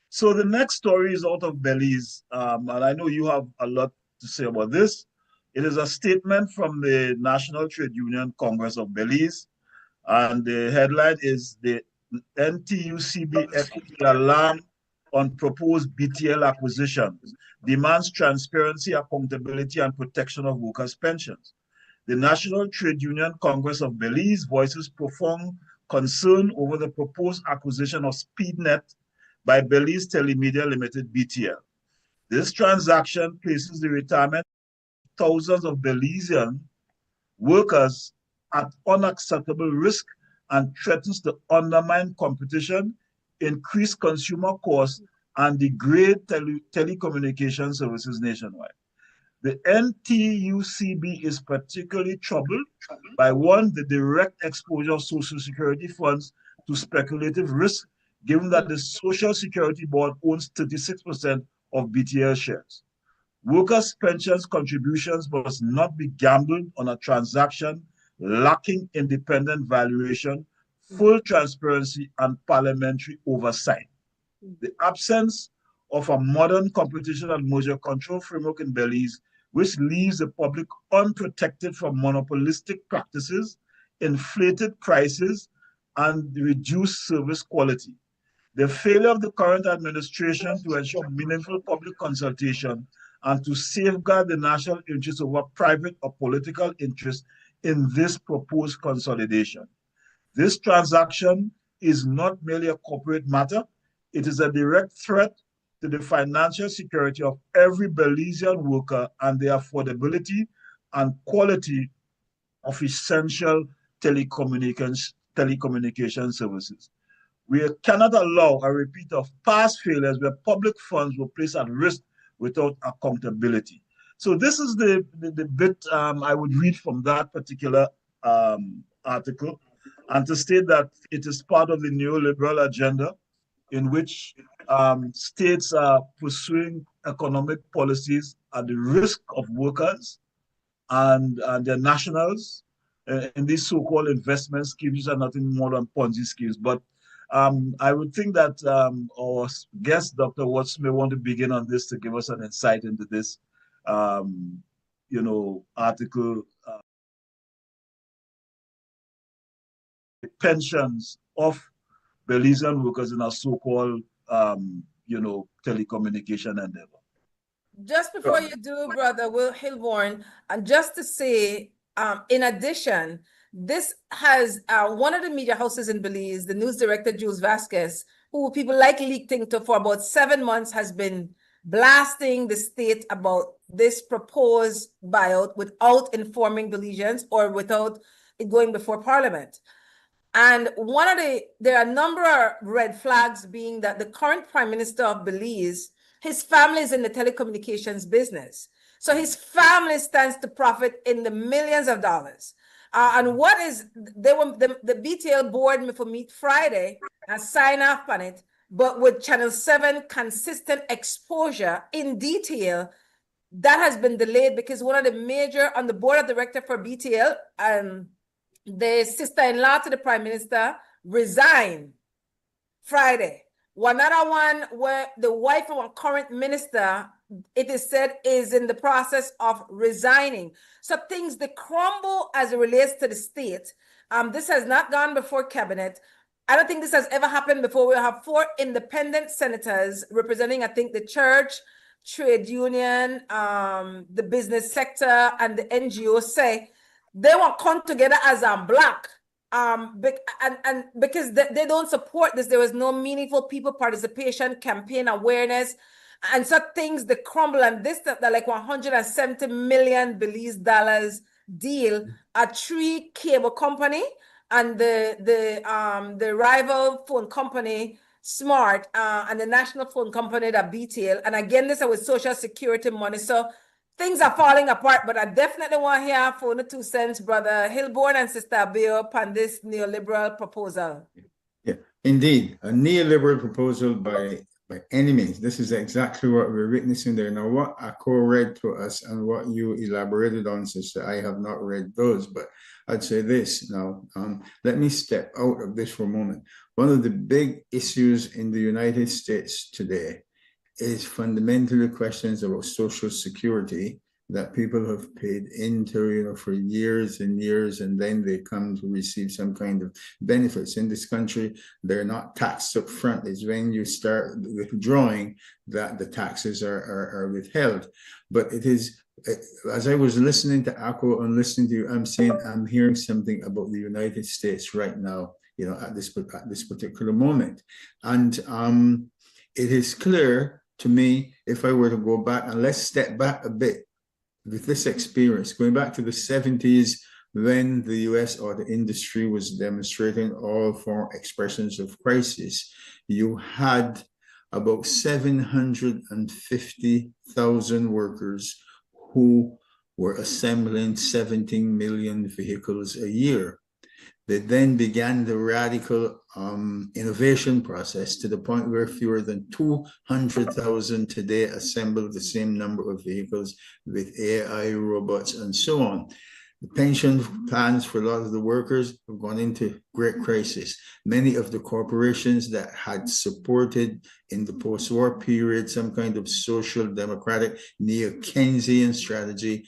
So the next story is out of Belize, and I know you have a lot to say about this. It is a statement from the National Trade Union Congress of Belize, and the headline is the NTUCB equity alarm on proposed BTL acquisition, demands transparency, accountability, and protection of workers' pensions. The National Trade Union Congress of Belize voices profound concern over the proposed acquisition of SpeedNet by Belize Telemedia Limited, BTL. This transaction places the retirement of thousands of Belizean workers at unacceptable risk and threatens to undermine competition, increase consumer costs, and degrade telecommunication services nationwide. The NTUCB is particularly troubled by, one, the direct exposure of Social Security funds to speculative risk, given that the Social Security Board owns 36% of BTL shares. Workers' pensions contributions must not be gambled on a transaction lacking independent valuation, full transparency, and parliamentary oversight. The absence of a modern competition and merger control framework in Belize, which leaves the public unprotected from monopolistic practices, inflated prices, and reduced service quality. The failure of the current administration to ensure meaningful public consultation and to safeguard the national interest over private or political interest in this proposed consolidation. This transaction is not merely a corporate matter, it is a direct threat to the financial security of every Belizean worker and the affordability and quality of essential telecommunication services. We cannot allow a repeat of past failures where public funds were placed at risk without accountability. So this is the bit I would read from that particular article, and to state that it is part of the neoliberal agenda in which states are pursuing economic policies at the risk of workers and their nationals in these so-called investment schemes, which are nothing more than Ponzi schemes. But I would think that our guest, Dr. Watts, may want to begin on this to give us an insight into this, article. Pensions of Belizean workers in a so-called, telecommunication endeavor. Just before you do, Brother Will Hilbourne, and just to say, in addition, this has one of the media houses in Belize, the news director, Jules Vasquez, who people like leaked to for about 7 months, has been blasting the state about this proposed buyout without informing Belizeans or without it going before Parliament. And there are a number of red flags, being that the current Prime Minister of Belize, his family is in the telecommunications business. So his family stands to profit in the millions of dollars. And what is, the BTL board for meet Friday and sign off on it, but with Channel 7 consistent exposure in detail, that has been delayed because one of the major on the board of director for BTL, the sister-in-law to the Prime Minister, resigned Friday. Another one where the wife of a current minister, it is said, is in the process of resigning. So things, they crumble as it relates to the state. This has not gone before cabinet. I don't think this has ever happened before. We have 4 independent senators representing, I think, the church, trade union, the business sector, and the NGO say they want to come together as a block. And because they don't support this, there was no meaningful people participation, campaign awareness, and so things that crumble. And this that like $170 million Belize dollars deal, a 3 cable company and the rival phone company Smart, and the national phone company that BTL. And again, this is with Social Security money. So things are falling apart, but I definitely want to hear for the 2 cents, Brother Hilbourne and Sister Abeo, upon this neoliberal proposal. Yeah, indeed, a neoliberal proposal by any means. This is exactly what we're witnessing there. Now, what Akko read to us and what you elaborated on, Sister, I have not read those, but I'd say this now. Let me step out of this for a moment. One of the big issues in the United States today is fundamentally questions about Social Security that people have paid into, for years and years, and then they come to receive some kind of benefits. In this country, they're not taxed up front. It's when you start withdrawing that the taxes are withheld. But it is, as I was listening to Akko and listening to you, I'm hearing something about the United States right now, at this particular moment. And it is clear to me, if I were to go back, and let's step back a bit with this experience, going back to the 70s, when the US or the industry was demonstrating all four expressions of crisis, you had about 750,000 workers who were assembling 17 million vehicles a year. They then began the radical innovation process to the point where fewer than 200,000 today assemble the same number of vehicles with AI, robots, and so on. The pension plans for a lot of the workers have gone into great crisis. Many of the corporations that had supported in the post-war period some kind of social democratic neo-Keynesian strategy,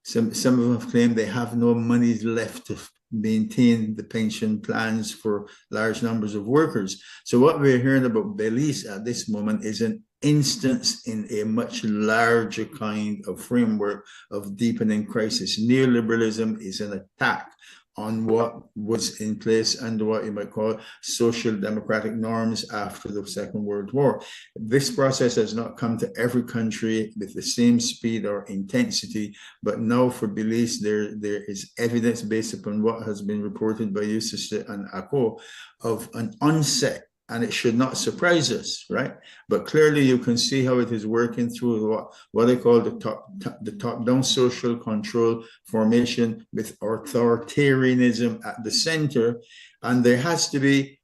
some of them have claimed they have no money left to maintain the pension plans for large numbers of workers. So what we're hearing about Belize at this moment is an instance in a much larger kind of framework of deepening crisis. Neoliberalism is an attack on what was in place under what you might call social democratic norms after the Second World War. This process has not come to every country with the same speed or intensity, but now for Belize, there is evidence based upon what has been reported by you, Sister, and Akko, of an onset. And it should not surprise us, right? But clearly you can see how it is working through what I call the top-down social control formation with authoritarianism at the center. And there has to be,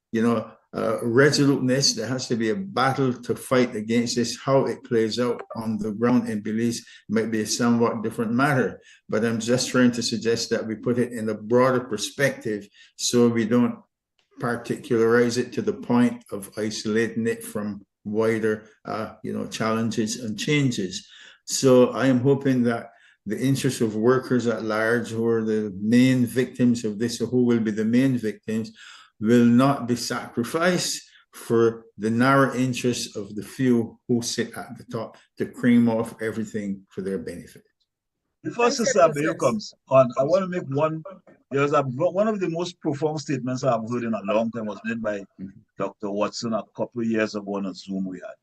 resoluteness. There has to be a battle to fight against this. How it plays out on the ground in Belize might be a somewhat different matter. But I'm just trying to suggest that we put it in a broader perspective so we don't particularize it to the point of isolating it from wider, challenges and changes. So I am hoping that the interests of workers at large, who are the main victims of this, or who will be the main victims, will not be sacrificed for the narrow interests of the few who sit at the top to cream off everything for their benefit. Before Sister Abeo comes on, I want to make one of the most profound statements I've heard in a long time was made by Dr. Watson a couple of years ago on a Zoom we had.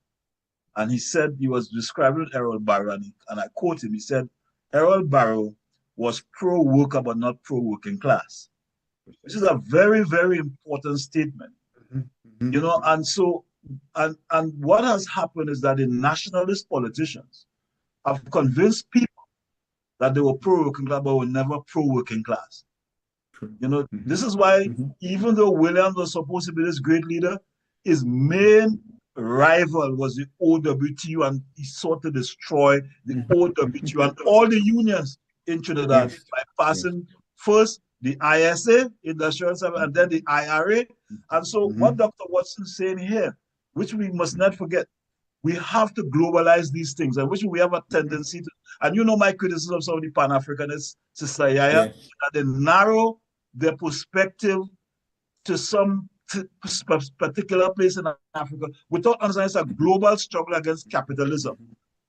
And he said, he was describing Errol Barrow, and I quote him, he said, Errol Barrow was pro-worker but not pro-working class. Which is a very, very important statement. And so, and what has happened is that the nationalist politicians have convinced people that they were pro-working class, but were never pro-working class. This is why, even though Williams was supposed to be this great leader, his main rival was the OWTU, and he sought to destroy the OWTU and all the unions in Trinidad by passing first the ISA, Industrial Service, and then the IRA. And so what Dr. Watson is saying here, which we must not forget, we have to globalize these things, and which we have a tendency to, and my criticism of some of the Pan-Africanists, Sister YaYa, that they narrow their perspective to some particular place in Africa without understanding it's a global struggle against capitalism.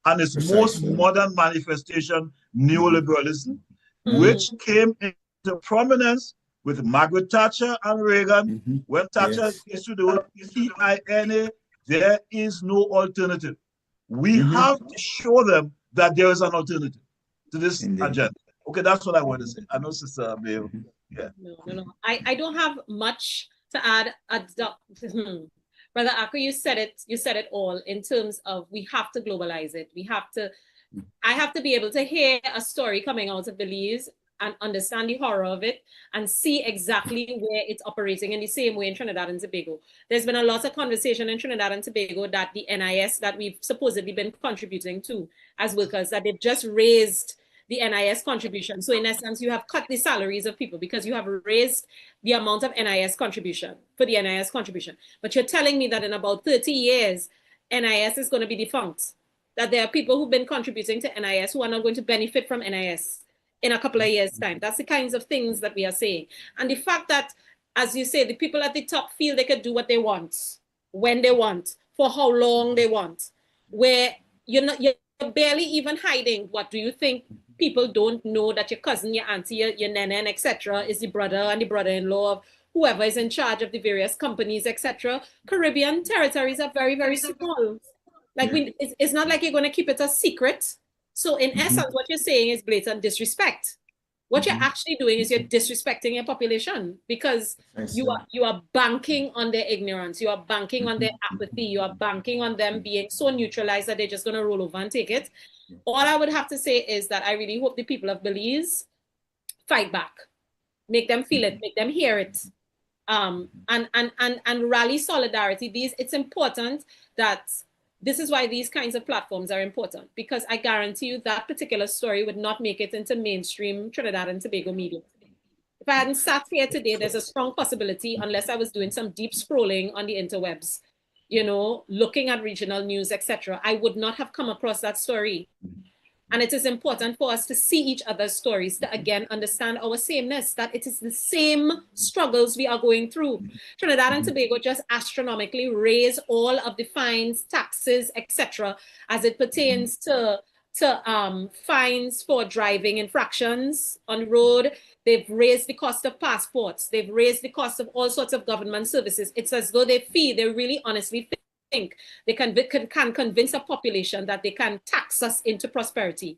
and its most modern manifestation, neoliberalism, which came into prominence with Margaret Thatcher and Reagan. When Thatcher used to do it, TINA, there is no alternative. We have to show them that there is an alternative to this agenda. Okay, that's what I want to say. I know Sister Abeo. Yeah. No. I don't have much to add. Brother Ako, you said it all in terms of we have to globalize it. I have to be able to hear a story coming out of Belize and understand the horror of it and see exactly where it's operating in the same way in Trinidad and Tobago. There's been a lot of conversation in Trinidad and Tobago that the NIS that we've supposedly been contributing to as workers, that they've just raised the NIS contribution. So in essence, you have cut the salaries of people because you have raised the amount of NIS contribution for the NIS contribution. But you're telling me that in about 30 years, NIS is going to be defunct, that there are people who've been contributing to NIS who are not going to benefit from NIS in a couple of years' time. That's the kinds of things that we are saying. And the fact that, as you say, the people at the top feel they could do what they want, when they want, for how long they want, where you're barely even hiding. What do you think? People don't know that your cousin, your auntie, your nene, etc., is the brother and the brother-in-law of whoever is in charge of the various companies, etc. Caribbean territories are very, very small. Like it's not like you're going to keep it a secret. So in essence, what you're saying is blatant disrespect. What you're actually doing is you're disrespecting your population because you are banking on their ignorance. You are banking on their apathy. You are banking on them being so neutralized that they're just going to roll over and take it. All I would have to say is that I really hope the people of Belize fight back, make them feel it, make them hear it, and rally solidarity. It's important that this is why these kinds of platforms are important, because I guarantee you that particular story would not make it into mainstream Trinidad and Tobago media. If I hadn't sat here today, there's a strong possibility, unless I was doing some deep scrolling on the interwebs, looking at regional news, etc., I would not have come across that story. And it is important for us to see each other's stories, to again understand our sameness, that it is the same struggles we are going through. Trinidad and Tobago just astronomically raise all of the fines, taxes, etc., as it pertains to fines for driving infractions on the road. They've raised the cost of passports. They've raised the cost of all sorts of government services. It's as though they really honestly think they can convince a population that they can tax us into prosperity,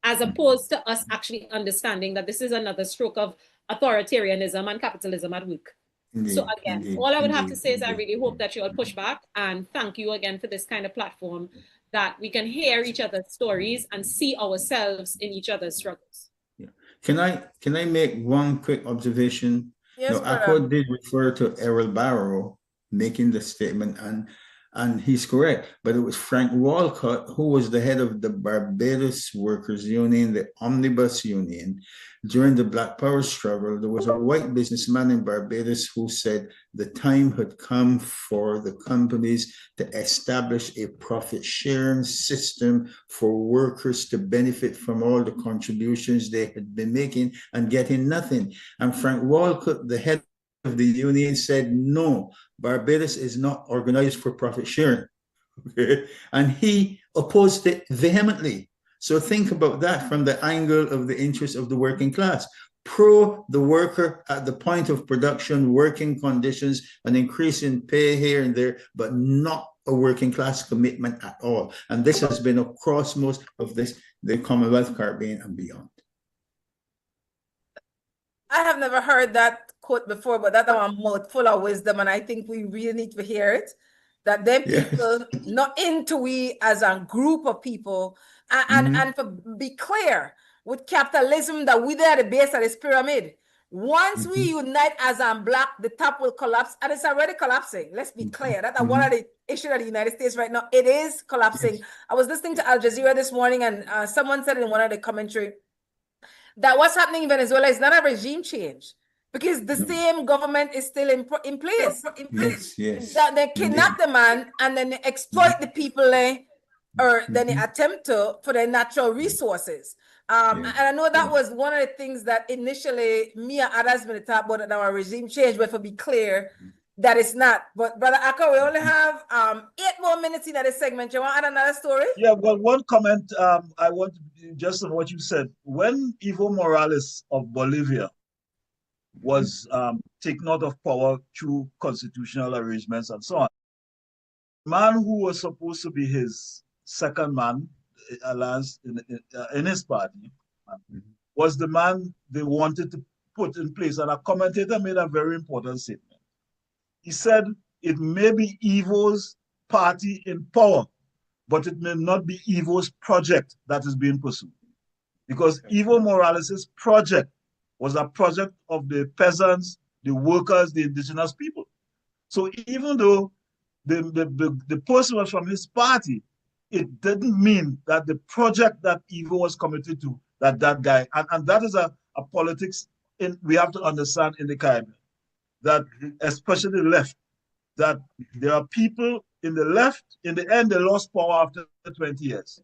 as opposed to us actually understanding that this is another stroke of authoritarianism and capitalism at work. So again, all I would have to say is I really hope that you all push back, and thank you again for this kind of platform, that we can hear each other's stories and see ourselves in each other's struggles. Yeah. Can I make one quick observation? Yes, Ako did refer to Errol Barrow making the statement, and he's correct, but it was Frank Walcott who was the head of the Barbados Workers Union, the Omnibus Union. During the Black Power struggle, there was a white businessman in Barbados who said the time had come for the companies to establish a profit-sharing system for workers to benefit from all the contributions they had been making and getting nothing. And Frank Walcott, the head of the union, said, no, Barbados is not organized for profit sharing. Okay? And he opposed it vehemently. So think about that from the angle of the interest of the working class. Pro the worker at the point of production, working conditions, an increase in pay here and there, but not a working class commitment at all. And this has been across most of the Commonwealth, Caribbean and beyond. I have never heard that quote before, but that's a mouth full of wisdom, and I think we really need to hear it. That them people not into we as a group of people, and for be clear, with capitalism that we there at the base of this pyramid. Once we unite as a black, the top will collapse, and it's already collapsing. Let's be clear. That's one of the issues of the United States right now. It is collapsing. I was listening to Al Jazeera this morning, and someone said in one of the commentary that what's happening in Venezuela is not a regime change, because the same government is still in place. That they kidnap the man and then they exploit the people, or then they attempt to for their natural resources. And I know that was one of the things that initially me and others been talking about, that our regime change, but for be clear, that it's not. But Brother Akka, we only have 8 more minutes. minutes into this segment. You want to add another story? Yeah, well, one comment I want to, just on what you said. When Evo Morales of Bolivia was taken out of power through constitutional arrangements and so on, the man who was supposed to be his second man, alliance in his party, was the man they wanted to put in place. And a commentator made a very important statement. He said, it may be Evo's party in power, but it may not be Evo's project that is being pursued. Because Evo Morales' project was a project of the peasants, the workers, the indigenous people. So even though the person was from his party, it didn't mean that the project that Evo was committed to, that guy, and that is a politics we have to understand in the Caribbean, that especially the left, that there are people in the left, in the end, they lost power after 20 years.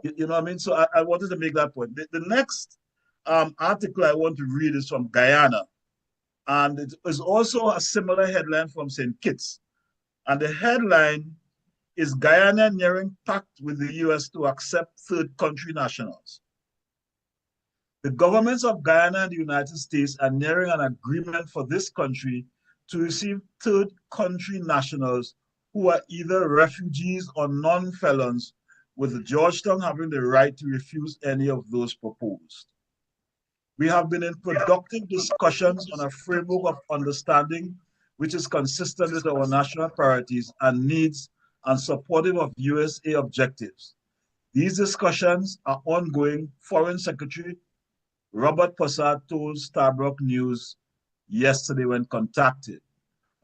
You know what I mean? So I wanted to make that point. The next article I want to read is from Guyana. And it is also a similar headline from St. Kitts. And the headline is Guyana nearing pact with the US to accept third country nationals. The governments of Guyana and the United States are nearing an agreement for this country to receive third country nationals who are either refugees or non-felons, with Georgetown having the right to refuse any of those proposed. We have been in productive discussions on a framework of understanding which is consistent with our national priorities and needs and supportive of USA objectives. These discussions are ongoing, Foreign Secretary Robert Possard told Starbrook News yesterday when contacted.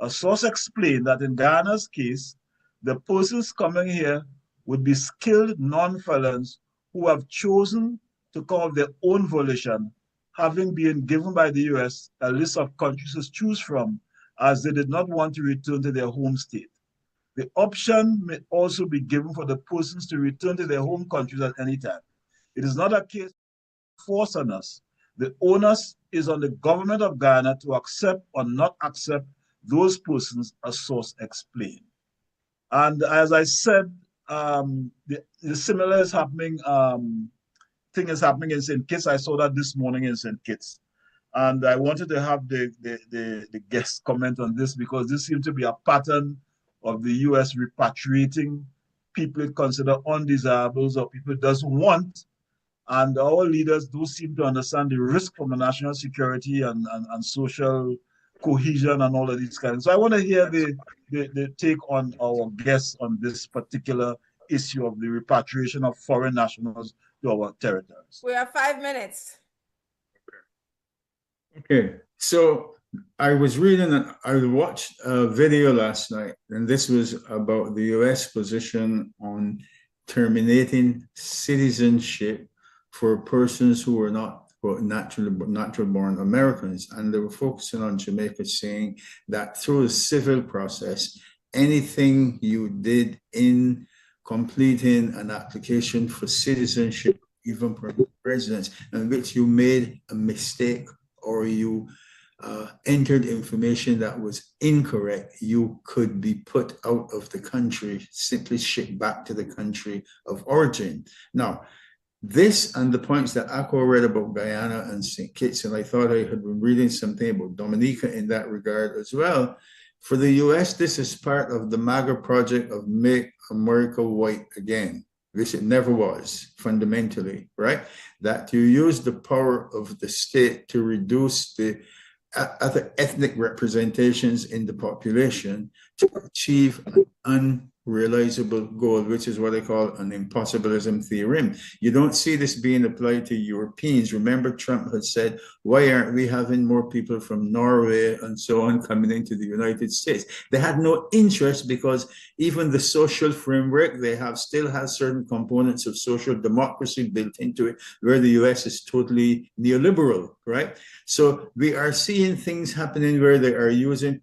A source explained that in Guyana's case, the persons coming here would be skilled non-felons who have chosen to come of their own volition, having been given by the US a list of countries to choose from, as they did not want to return to their home state. The option may also be given for the persons to return to their home countries at any time. It is not a case of force on us. The onus is on the government of Guyana to accept or not accept those persons, a source explained. And as I said, the similar is happening, thing is happening in St. Kitts. I saw that this morning in St. Kitts. And I wanted to have the guest comment on this, because this seems to be a pattern of the US repatriating people it consider undesirables or people it doesn't want. And our leaders do seem to understand the risk from the national security and social cohesion and all of these kinds. So I want to hear the take on our guests on this particular issue of the repatriation of foreign nationals to our territories. We have 5 minutes. Okay, so I watched a video last night, and this was about the US position on terminating citizenship for persons who are not natural born Americans. And they were focusing on Jamaica, saying that through the civil process, anything you did in completing an application for citizenship, even for residence, in which you made a mistake or you entered information that was incorrect, you could be put out of the country, simply shipped back to the country of origin. Now, this and the points that Akko read about Guyana and St. Kitts, and I thought I had been reading something about Dominica in that regard as well. For the US, this is part of the MAGA project of Make America White Again, which it never was fundamentally, right? That you use the power of the state to reduce the other ethnic representations in the population to achieve an unrealizable goal, which is what I call an impossibilism theorem. You don't see this being applied to Europeans. Remember, Trump had said, why aren't we having more people from Norway and so on coming into the United States? They had no interest, because even the social framework they have still has certain components of social democracy built into it, where the US is totally neoliberal, right? So we are seeing things happening where they are using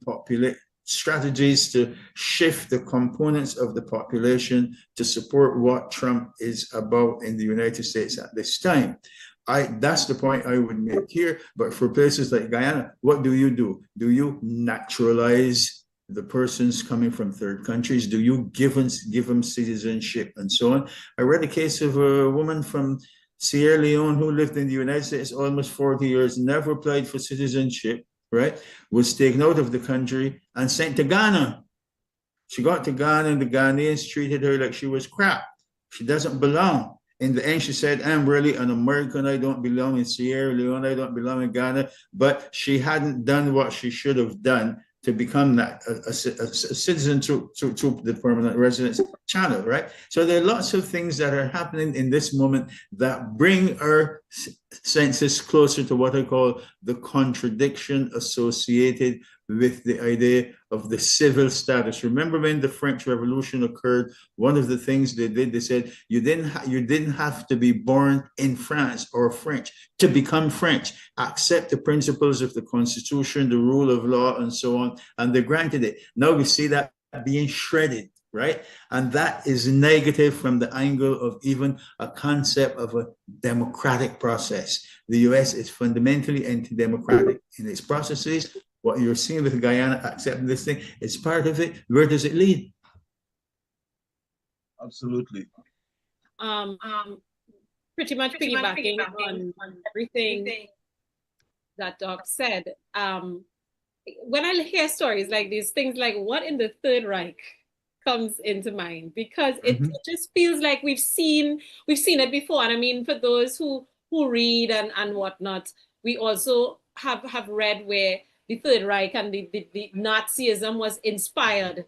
strategies to shift the components of the population to support what Trump is about in the United States at this time. That's the point I would make here. But for places like Guyana, what do? Do you naturalize the persons coming from third countries? Do you give them citizenship and so on? I read a case of a woman from Sierra Leone who lived in the United States almost 40 years, never applied for citizenship, right? Was taken out of the country and sent to Ghana. She got to Ghana and the Ghanaians treated her like she was crap. She doesn't belong. In the end, she said, I'm really an American. I don't belong in Sierra Leone. I don't belong in Ghana. But she hadn't done what she should have done to become that a citizen through the permanent residence channel, right? So there are lots of things that are happening in this moment that bring our senses closer to what I call the contradiction associated with the idea of the civil status. Remember when the French Revolution occurred, one of the things they did, they said, you didn't have to be born in France or French to become French. Accept the principles of the Constitution, the rule of law, and so on, and they granted it. Now we see that being shredded, right? And that is negative from the angle of even a concept of a democratic process. The US is fundamentally anti-democratic in its processes. What you're seeing with Guyana accepting this thing, it's part of it. Where does it lead? Absolutely. Pretty much piggybacking on everything that Doc said. When I hear stories like these, things like what in the Third Reich comes into mind, because it just feels like we've seen it before. And I mean, for those who read and whatnot, we also have read where the Third Reich and the Nazism was inspired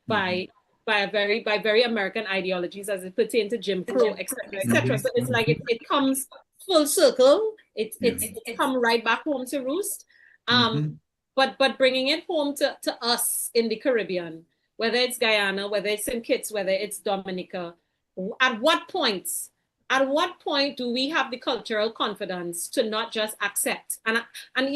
by very American ideologies as it pertains to Jim Crow, etc. So it's like it comes full circle. It's come right back home to roost. But bringing it home to us in the Caribbean, whether it's Guyana, whether it's St. Kitts, whether it's Dominica, at what point do we have the cultural confidence to not just accept? And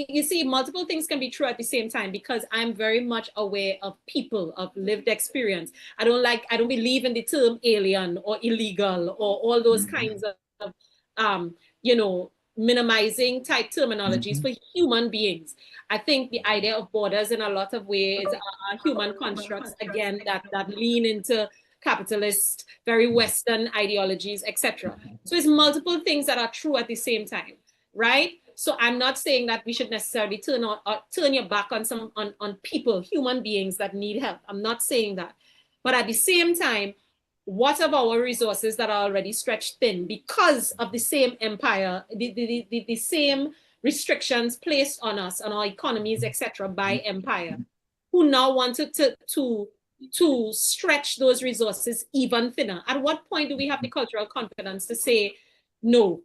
you see, multiple things can be true at the same time, because I'm very much aware of people, of lived experience. I don't believe in the term alien or illegal or all those kinds of minimizing type terminologies for human beings. I think the idea of borders in a lot of ways are human constructs, again, that lean into capitalist, very Western ideologies, etc. So it's multiple things that are true at the same time, right? So I'm not saying that we should necessarily turn your back on people, human beings that need help. I'm not saying that. But at the same time, what of our resources that are already stretched thin because of the same empire, the same restrictions placed on us, on our economies, etc., by empire, who now wanted to stretch those resources even thinner? At what point do we have the cultural confidence to say no?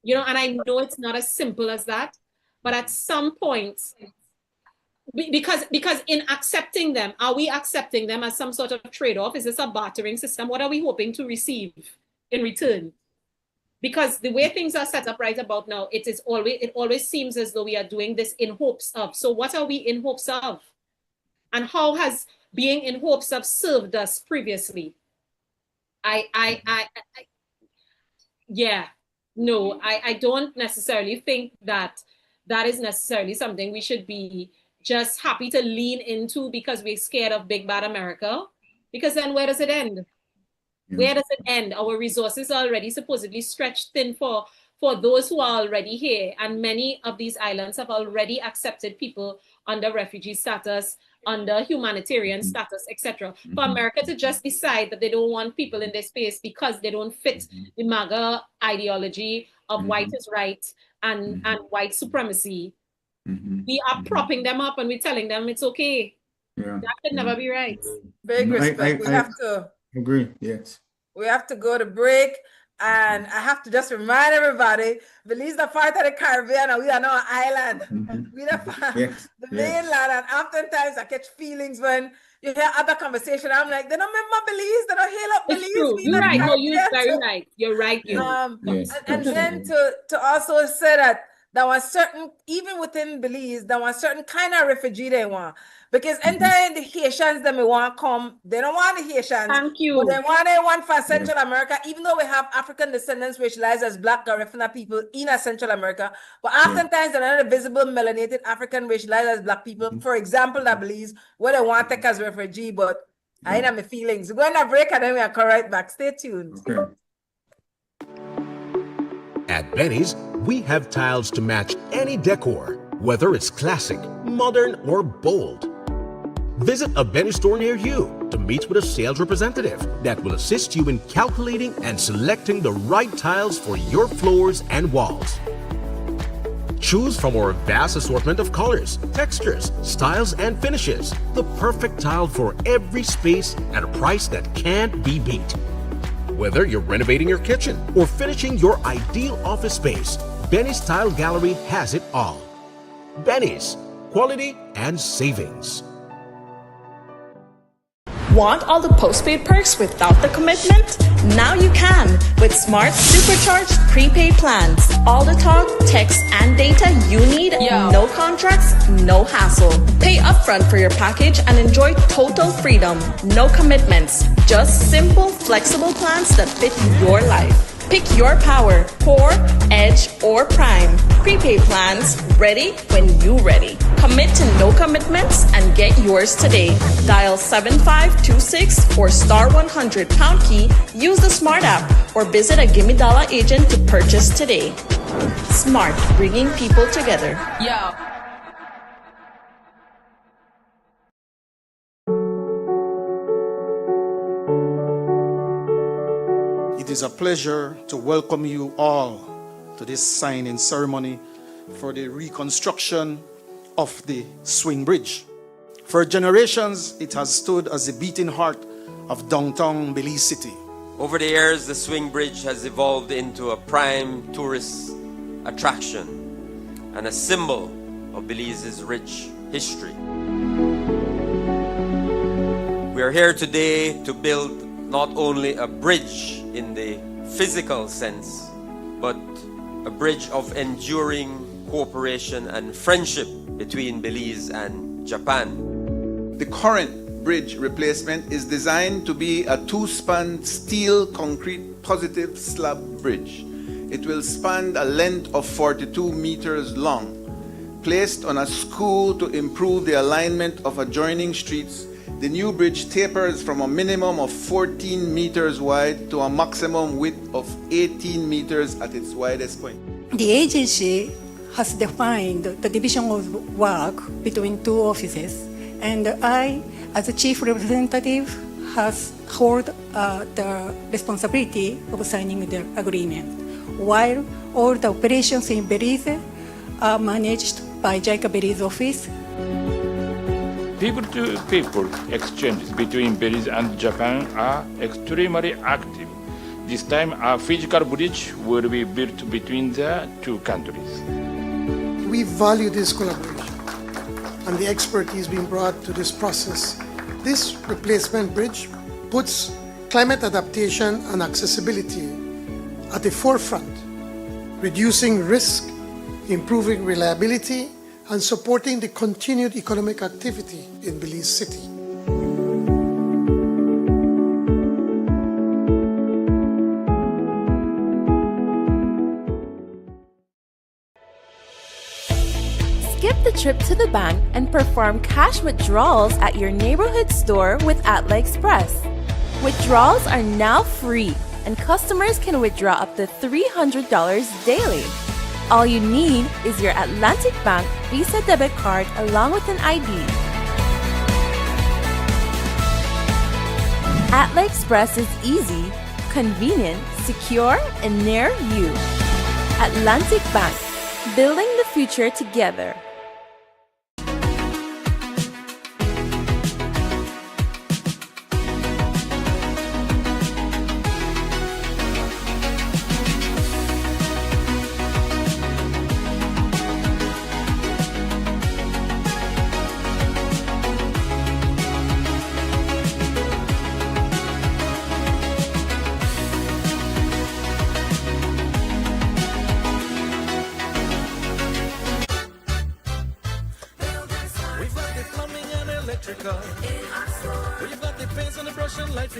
And I know it's not as simple as that, but at some point, because in accepting them, are we accepting them as some sort of trade-off? Is this a bartering system? What are we hoping to receive in return? Because the way things are set up right about now, it always seems as though we are doing this in hopes of. So what are we in hopes of? And how has being in hopes of served us previously? I don't necessarily think that is necessarily something we should be just happy to lean into because we're scared of big bad America. Because then where does it end? Where does it end? Our resources are already supposedly stretched thin for those who are already here. And many of these islands have already accepted people under refugee status, under humanitarian status, etc. For America to just decide that they don't want people in their space because they don't fit the MAGA ideology of white is right and white supremacy, we are propping them up and we're telling them it's okay. That could never be right. Big respect. We have to agree. Yes. We have to go to break. And I have to just remind everybody, Belize is a part of the Caribbean and we are not an island. We are the mainland, and oftentimes I catch feelings when you hear other conversation. I'm like, they don't remember Belize, they don't hail up Belize. It's true. You're right. No, you're very right. You're right. And then to also say that there was certain, even within Belize, there was certain kind of refugee they want. Because entire the Haitians that may want come, they don't want the Haitians. Thank you. But they want for Central America, even though we have African descendants racialized as Black Garifuna people in Central America. But oftentimes they're not visible melanated African racialized as Black people. For example, that Belize, where they want to take as refugee, but I ain't have my feelings. We're going to break and then we'll come right back. Stay tuned. Okay. At Benny's, we have tiles to match any decor, whether it's classic, modern, or bold. Visit a Benny's store near you to meet with a sales representative that will assist you in calculating and selecting the right tiles for your floors and walls. Choose from our vast assortment of colors, textures, styles, and finishes. The perfect tile for every space at a price that can't be beat. Whether you're renovating your kitchen or finishing your ideal office space, Benny's Tile Gallery has it all. Benny's, quality and savings. Want all the postpaid perks without the commitment? Now you can with Smart Supercharged prepaid plans. All the talk, text, and data you need. No contracts, no hassle. Pay upfront for your package and enjoy total freedom. No commitments. Just simple, flexible plans that fit your life. Pick your power, Core, Edge, or Prime. Prepaid plans, ready when you ready. Commit to no commitments and get yours today. Dial 7526 or *100 #key, use the Smart app, or visit a Gimme Dollar agent to purchase today. Smart, bringing people together. It is a pleasure to welcome you all to this signing ceremony for the reconstruction of the swing bridge. For generations, it has stood as the beating heart of downtown Belize City. Over the years, the swing bridge has evolved into a prime tourist attraction and a symbol of Belize's rich history. We are here today to build not only a bridge in the physical sense, but a bridge of enduring cooperation and friendship between Belize and Japan. The current bridge replacement is designed to be a two-span steel concrete positive slab bridge. It will span a length of 42 meters long, placed on a skew to improve the alignment of adjoining streets. The new bridge tapers from a minimum of 14 meters wide to a maximum width of 18 meters at its widest point. The agency has defined the division of work between two offices, and I, as a chief representative, has hold the responsibility of signing the agreement, while all the operations in Belize are managed by JICA Belize office. People-to-people exchanges between Belize and Japan are extremely active. This time, a physical bridge will be built between the two countries. We value this collaboration and the expertise being brought to this process. This replacement bridge puts climate adaptation and accessibility at the forefront, reducing risk, improving reliability, and supporting the continued economic activity in Belize City. Skip the trip to the bank and perform cash withdrawals at your neighborhood store with Atla Express. Withdrawals are now free, and customers can withdraw up to $300 daily. All you need is your Atlantic Bank Visa debit card along with an ID. Atla Express is easy, convenient, secure, and near you. Atlantic Bank, building the future together.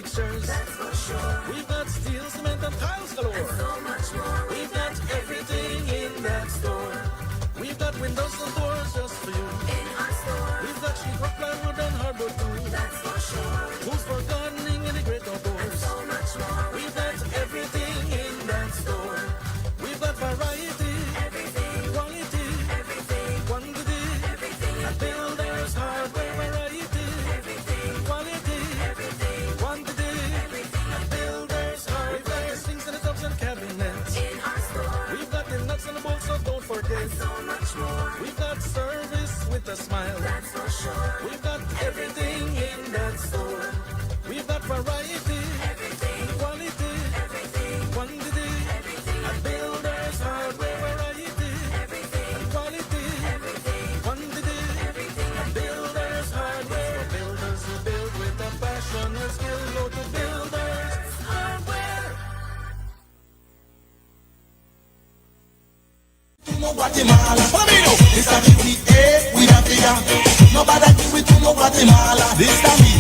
fixtures. We've got steel, cement, and tiles galore. We've got everything in that store. We've got windows and doors just for you. We've got sheetrock, plywood, and hardwood too. Tools for gardening and the great outdoors. We've got everything in that store. We've got variety, quality, quantity, and builders hardware variety, quality, quantity, and builders hardware. We've got the sinks and the tubs and cabinets. We've got the nuts and the bolts, so don't forget. We've got service with a smile. We've got everything in that store. We've got variety, quality, quantity, and builders hardware variety, and quality, quantity, and builders hardware. For builders who build with a passion and skill, go to builders hardware. No Guatemala, this a me, we a figure. Nobody give it to no Guatemala. This a me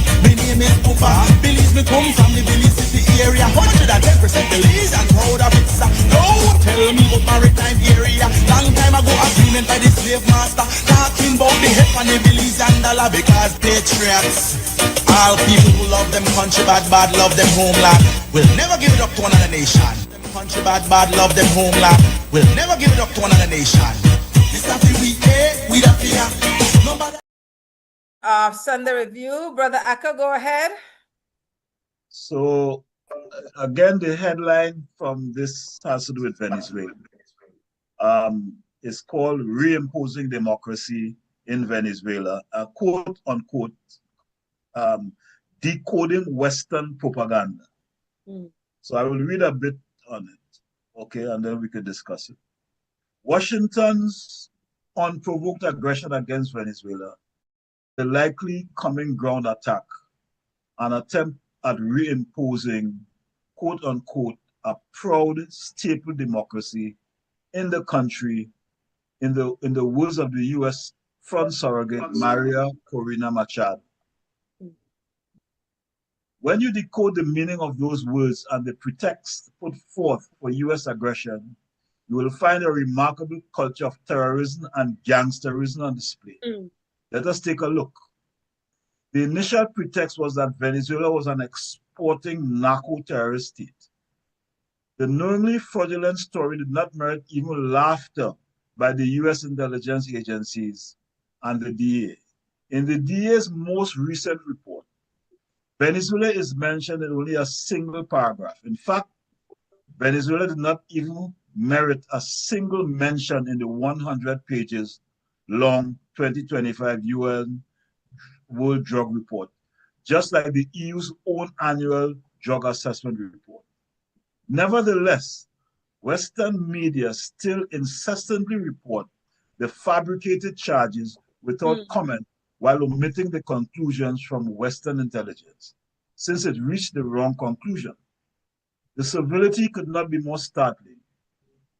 name is Pupa. Belize me come from the Belize City area. 110% Belize and proud of it, sir. Don't tell me about maritime area. Long time ago agreement by the slave master. Talking about the head on the Belize and dollar because patriots. All people who love them country bad, love them homeland. Will never give it up to another nation. Country bad, love them homeland. We'll never give it up to another nation. This is we the fear. Nobody. Sunday review, Brother Akka, go ahead. So, again, the headline from this has to do with Venezuela. It's called Reimposing Democracy in Venezuela, a quote unquote, decoding Western propaganda. So I will read a bit on it, okay, and then we could discuss it. Washington's unprovoked aggression against Venezuela, the likely coming ground attack, an attempt at reimposing, quote unquote, a proud staple democracy in the country, in the words of the U.S. front surrogate Maria Corina Machado. When you decode the meaning of those words and the pretext put forth for U.S. aggression, you will find a remarkable culture of terrorism and gangsterism on display. Let us take a look. The initial pretext was that Venezuela was an exporting narco-terrorist state. The knowingly fraudulent story did not merit even laughter by the U.S. intelligence agencies and the DA. In the DA's most recent report, Venezuela is mentioned in only a single paragraph. In fact, Venezuela did not even merit a single mention in the 100 pages long 2025 UN World Drug Report, just like the EU's own annual drug assessment report. Nevertheless, Western media still incessantly report the fabricated charges without comment, while omitting the conclusions from Western intelligence, since it reached the wrong conclusion. The civility could not be more startling.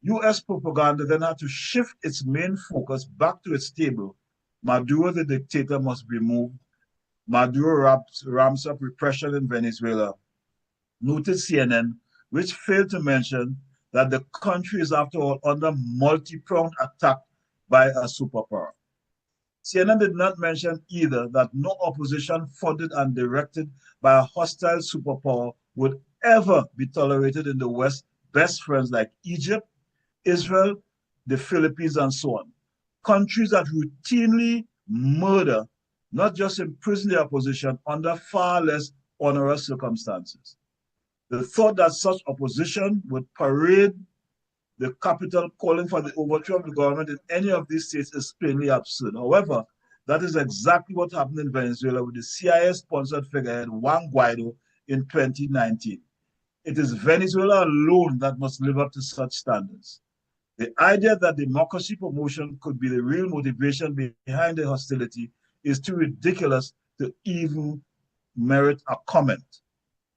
US propaganda then had to shift its main focus back to its table. Maduro the dictator must be removed. Maduro ramps up repression in Venezuela. Noted CNN, which failed to mention that the country is after all under multi-pronged attack by a superpower. CNN did not mention either that no opposition funded and directed by a hostile superpower would ever be tolerated in the West. Best friends like Egypt, Israel, the Philippines, and so on. Countries that routinely murder, not just imprison the opposition under far less onerous circumstances. The thought that such opposition would parade the capital calling for the overthrow of the government in any of these states is plainly absurd. However, that is exactly what happened in Venezuela with the CIA-sponsored figurehead Juan Guaido in 2019. It is Venezuela alone that must live up to such standards. The idea that democracy promotion could be the real motivation behind the hostility is too ridiculous to even merit a comment.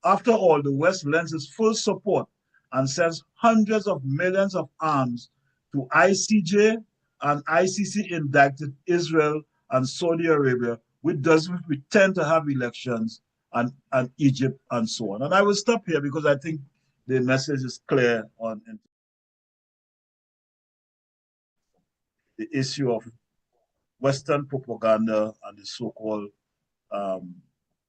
After all, the West lends its full support and sends hundreds of millions of arms to ICJ and ICC indicted Israel and Saudi Arabia, which doesn't pretend to have elections and Egypt and so on. And I will stop here because I think the message is clear on the issue of Western propaganda and the so-called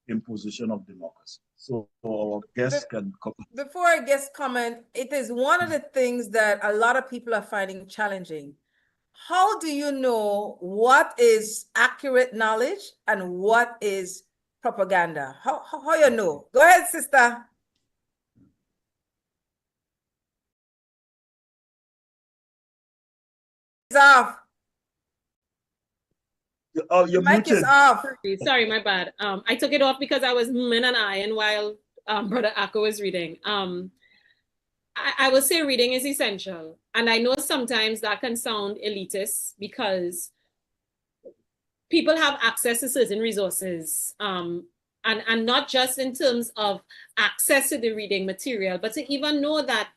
imposition of democracy. So our guests can come. Before our guests comment, it is one of the things that a lot of people are finding challenging. How do you know what is accurate knowledge and what is propaganda? How you know? Go ahead, Sista. It's off. Oh, you're mic muted. Is off. Sorry, my bad. I took it off because I was and I, while Brother Akko was reading. I will say reading is essential. And I know sometimes that can sound elitist because people have access to certain resources. And not just in terms of access to the reading material, but to even know that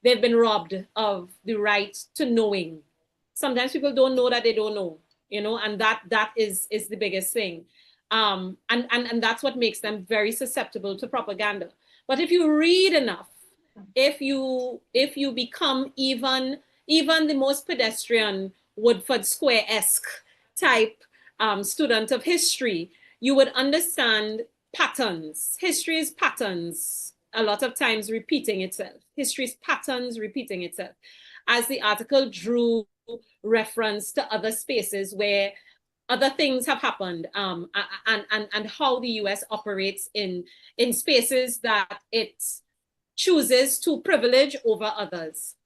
they've been robbed of the right to knowing. Sometimes people don't know that they don't know, you know, and that is the biggest thing. And that's what makes them very susceptible to propaganda. But if you read enough, if you become even the most pedestrian Woodford Square-esque type student of history, you would understand patterns. History is patterns, a lot of times repeating itself. History is patterns repeating itself. As the article drew reference to other spaces where other things have happened, and how the US operates in spaces that it chooses to privilege over others.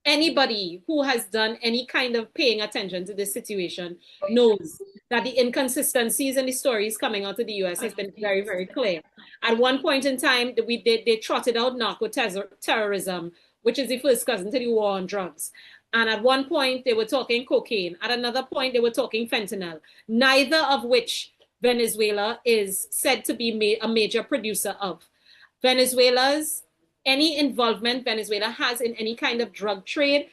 Anybody who has done any kind of paying attention to this situation knows that the inconsistencies in the stories coming out of the US has been very, very clear. At one point in time, they trotted out narco-terrorism, which is the first cousin to the war on drugs. And at one point, they were talking cocaine. At another point, they were talking fentanyl, neither of which Venezuela is said to be a major producer of. Any involvement Venezuela has in any kind of drug trade,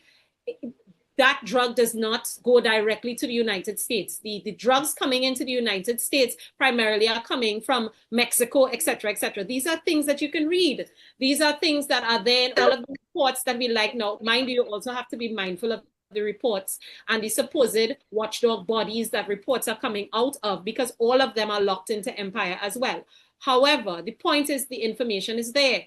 that drug does not go directly to the United States. The drugs coming into the United States primarily are coming from Mexico, et cetera, et cetera. These are things that you can read. These are things that are there in all of the reports that we like. Now, mind you, also have to be mindful of the reports and the supposed watchdog bodies that reports are coming out of, because all of them are locked into empire as well. However, the point is the information is there.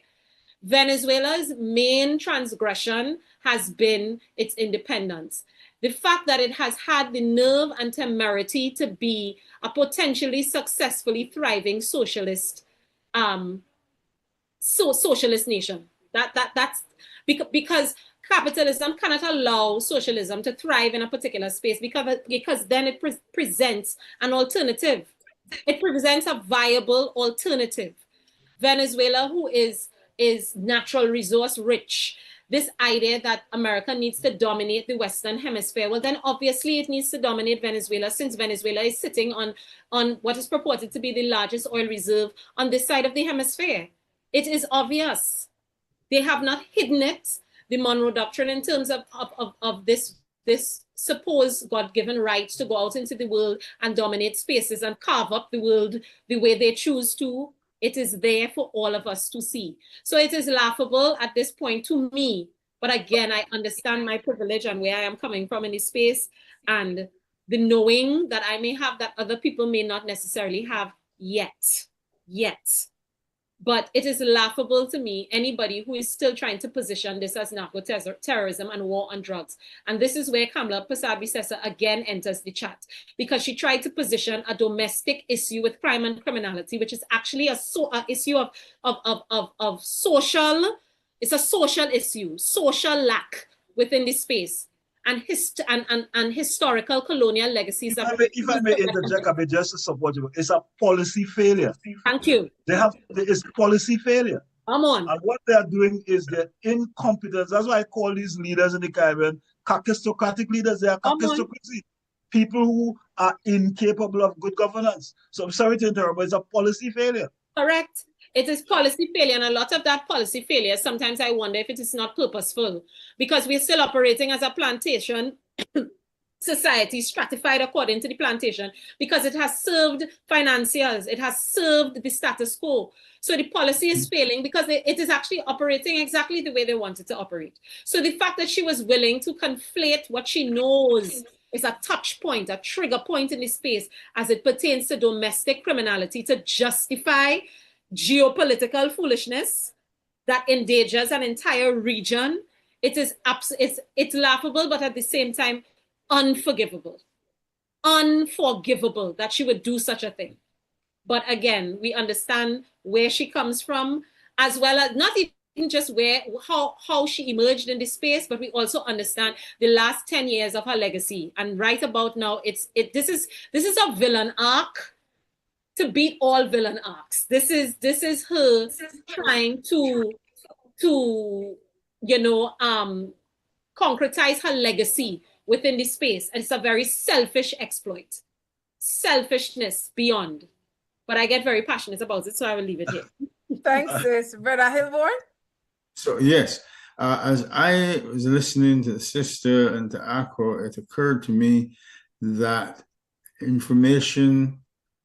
Venezuela's main transgression has been its independence. The fact that it has had the nerve and temerity to be a potentially successfully thriving socialist nation. That's because capitalism cannot allow socialism to thrive in a particular space because then it presents an alternative. It presents a viable alternative. Venezuela, who is natural resource rich, this idea that America needs to dominate the Western Hemisphere, well, then obviously it needs to dominate Venezuela, since Venezuela is sitting on what is purported to be the largest oil reserve on this side of the hemisphere. It is obvious. They have not hidden it. The Monroe Doctrine, in terms of this supposed God-given right to go out into the world and dominate spaces and carve up the world the way they choose to, it is there for all of us to see. So it is laughable at this point to me. But again, I understand my privilege and where I am coming from in this space, and the knowing that I may have that other people may not necessarily have yet. But it is laughable to me, anybody who is still trying to position this as narco-terrorism and war on drugs. And this is where Kamala Prasad-Bisesa again enters the chat, because she tried to position a domestic issue with crime and criminality, which is actually a issue of social, it's a social issue, social lack within this space. And historical colonial legacies. If I may interject, I may just support you. It's a policy failure. Thank you. It's policy failure. Come on. And what they are doing is their incompetence. That's why I call these leaders in the Caribbean kakistocratic leaders. They are kakistocracy. People who are incapable of good governance. So I'm sorry to interrupt, but it's a policy failure. Correct. It is policy failure, and a lot of that policy failure, sometimes I wonder if it is not purposeful, because we're still operating as a plantation society stratified according to the plantation because it has served financiers, it has served the status quo. So the policy is failing because it is actually operating exactly the way they want it to operate. So the fact that she was willing to conflate what she knows is a touch point, a trigger point in the space as it pertains to domestic criminality to justify geopolitical foolishness that endangers an entire region. It's laughable, but at the same time, unforgivable that she would do such a thing. But again, we understand where she comes from, as well as not even just how she emerged in this space, but we also understand the last 10 years of her legacy. And right about now, this is a villain arc to beat all villain arcs. This is her trying to concretize her legacy within this space. And it's a very selfish exploit. Selfishness beyond. But I get very passionate about it, so I will leave it here. Thanks, sis. Breddah Hilbourne? So, yes, as I was listening to the sister and to Akko, it occurred to me that information,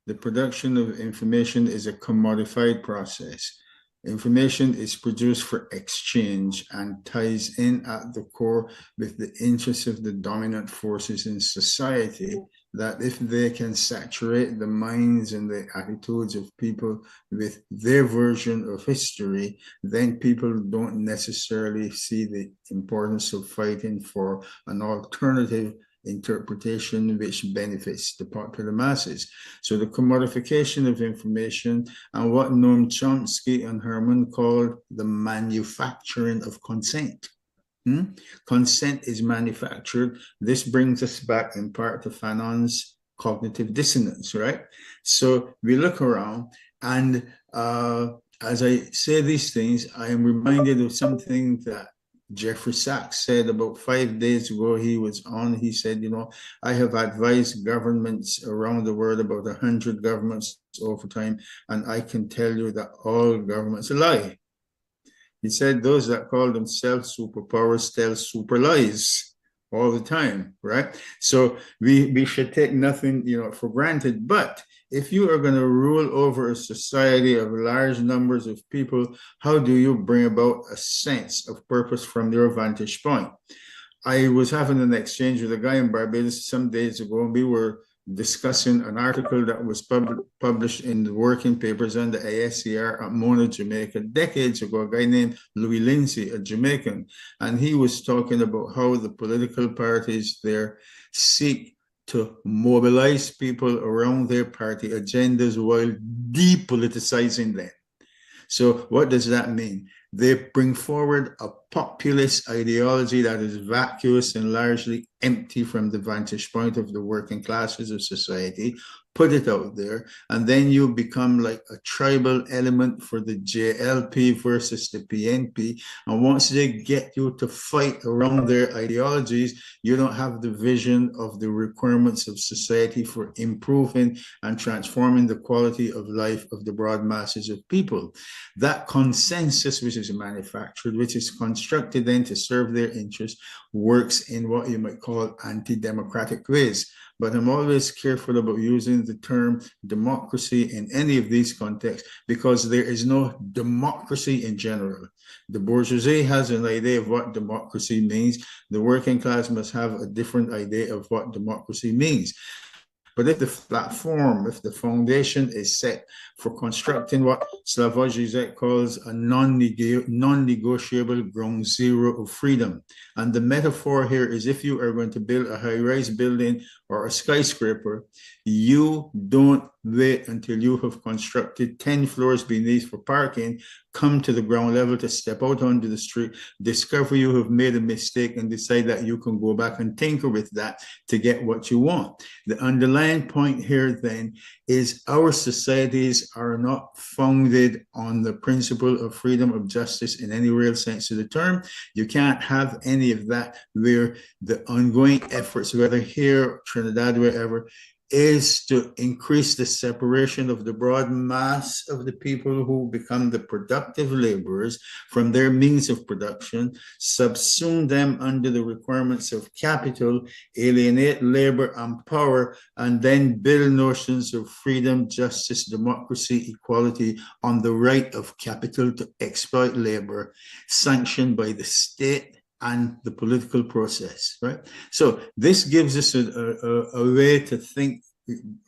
the production of information is a commodified process. Information is produced for exchange and ties in at the core with the interests of the dominant forces in society, that if they can saturate the minds and the attitudes of people with their version of history, then people don't necessarily see the importance of fighting for an alternative interpretation which benefits the popular masses. So the commodification of information and what Noam Chomsky and Herman called the manufacturing of consent. Consent is manufactured. This brings us back in part to Fanon's cognitive dissonance, right? So we look around and as I say these things, I am reminded of something that Jeffrey Sachs said about 5 days ago. He said, I have advised governments around the world, about 100 governments over time, and I can tell you that all governments lie. He said those that call themselves superpowers tell super lies all the time, right? So we should take nothing, for granted. But if you are going to rule over a society of large numbers of people, how do you bring about a sense of purpose from your vantage point? I was having an exchange with a guy in Barbados some days ago, and we were discussing an article that was published in the working papers on the ASCR at Mona, Jamaica, decades ago, a guy named Louis Lindsay, a Jamaican, and he was talking about how the political parties there seek to mobilize people around their party agendas while depoliticizing them. So what does that mean? They bring forward a populist ideology that is vacuous and largely empty from the vantage point of the working classes of society, put it out there, and then you become like a tribal element for the JLP versus the PNP. And once they get you to fight around their ideologies, you don't have the vision of the requirements of society for improving and transforming the quality of life of the broad masses of people. That consensus, which is manufactured, which is constructed then to serve their interests, works in what you might call anti-democratic ways. But I'm always careful about using the term democracy in any of these contexts, because there is no democracy in general. The bourgeoisie has an idea of what democracy means. The working class must have a different idea of what democracy means. But if the platform, if the foundation is set for constructing what Slavoj Žižek calls a non-negotiable ground zero of freedom, and the metaphor here is if you are going to build a high-rise building or a skyscraper, you don't wait until you have constructed 10 floors beneath for parking, come to the ground level to step out onto the street, discover you have made a mistake, and decide that you can go back and tinker with that to get what you want. The underlying point here then is our societies are not founded on the principle of freedom of justice in any real sense of the term. You can't have any of that where the ongoing efforts, whether here, Trinidad, wherever, is to increase the separation of the broad mass of the people who become the productive laborers from their means of production, subsume them under the requirements of capital, alienate labor and power, and then build notions of freedom, justice, democracy, equality on the right of capital to exploit labor, sanctioned by the state and the political process, right? So this gives us a way to think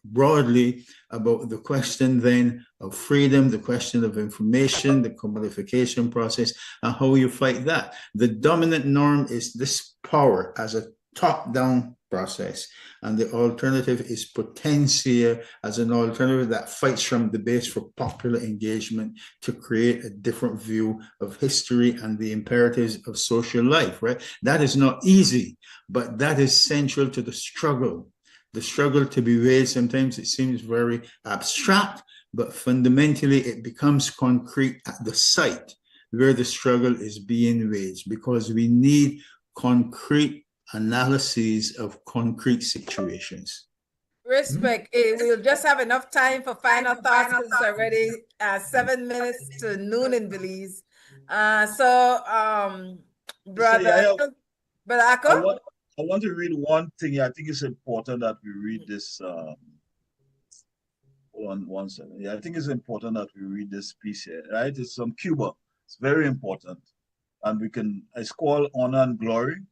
broadly about the question then of freedom, the question of information, the commodification process, and how you fight that. The dominant norm is this power as a top-down process, and the alternative is potentia as an alternative that fights from the base for popular engagement to create a different view of history and the imperatives of social life, right? That is not easy, but that is central to the struggle. The struggle to be waged, sometimes it seems very abstract, but fundamentally it becomes concrete at the site where the struggle is being waged, because we need concrete analyses of concrete situations. Respect. We'll just have enough time for final thoughts because it's already 7 minutes to noon in Belize. Brother Akko? I want to read one thing. I think it's important that we read this. One second. Yeah, I think it's important that we read this piece here, right? It's from Cuba. It's very important. And it's called Honor and Glory.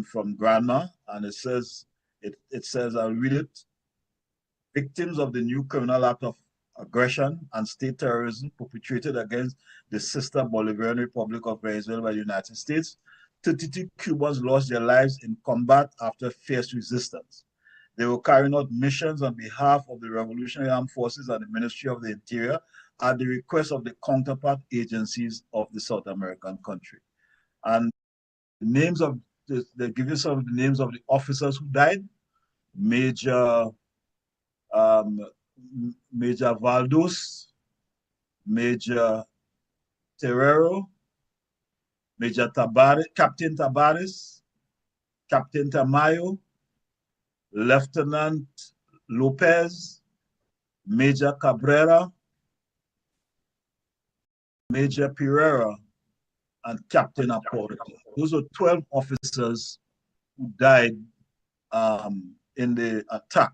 From Grandma, and it says, I'll read it. Victims of the new criminal act of aggression and state terrorism perpetrated against the sister Bolivarian Republic of Venezuela by the United States, 32 Cubans lost their lives in combat after fierce resistance. They were carrying out missions on behalf of the Revolutionary Armed Forces and the Ministry of the Interior at the request of the counterpart agencies of the South American country. And the names of they give you some of the names of the officers who died. Major Valdos, Major Terrero, Major Tabares, Captain Tabares, Captain Tamayo, Lieutenant Lopez, Major Cabrera, Major Pereira, and Captain Aporte. Those are 12 officers who died in the attack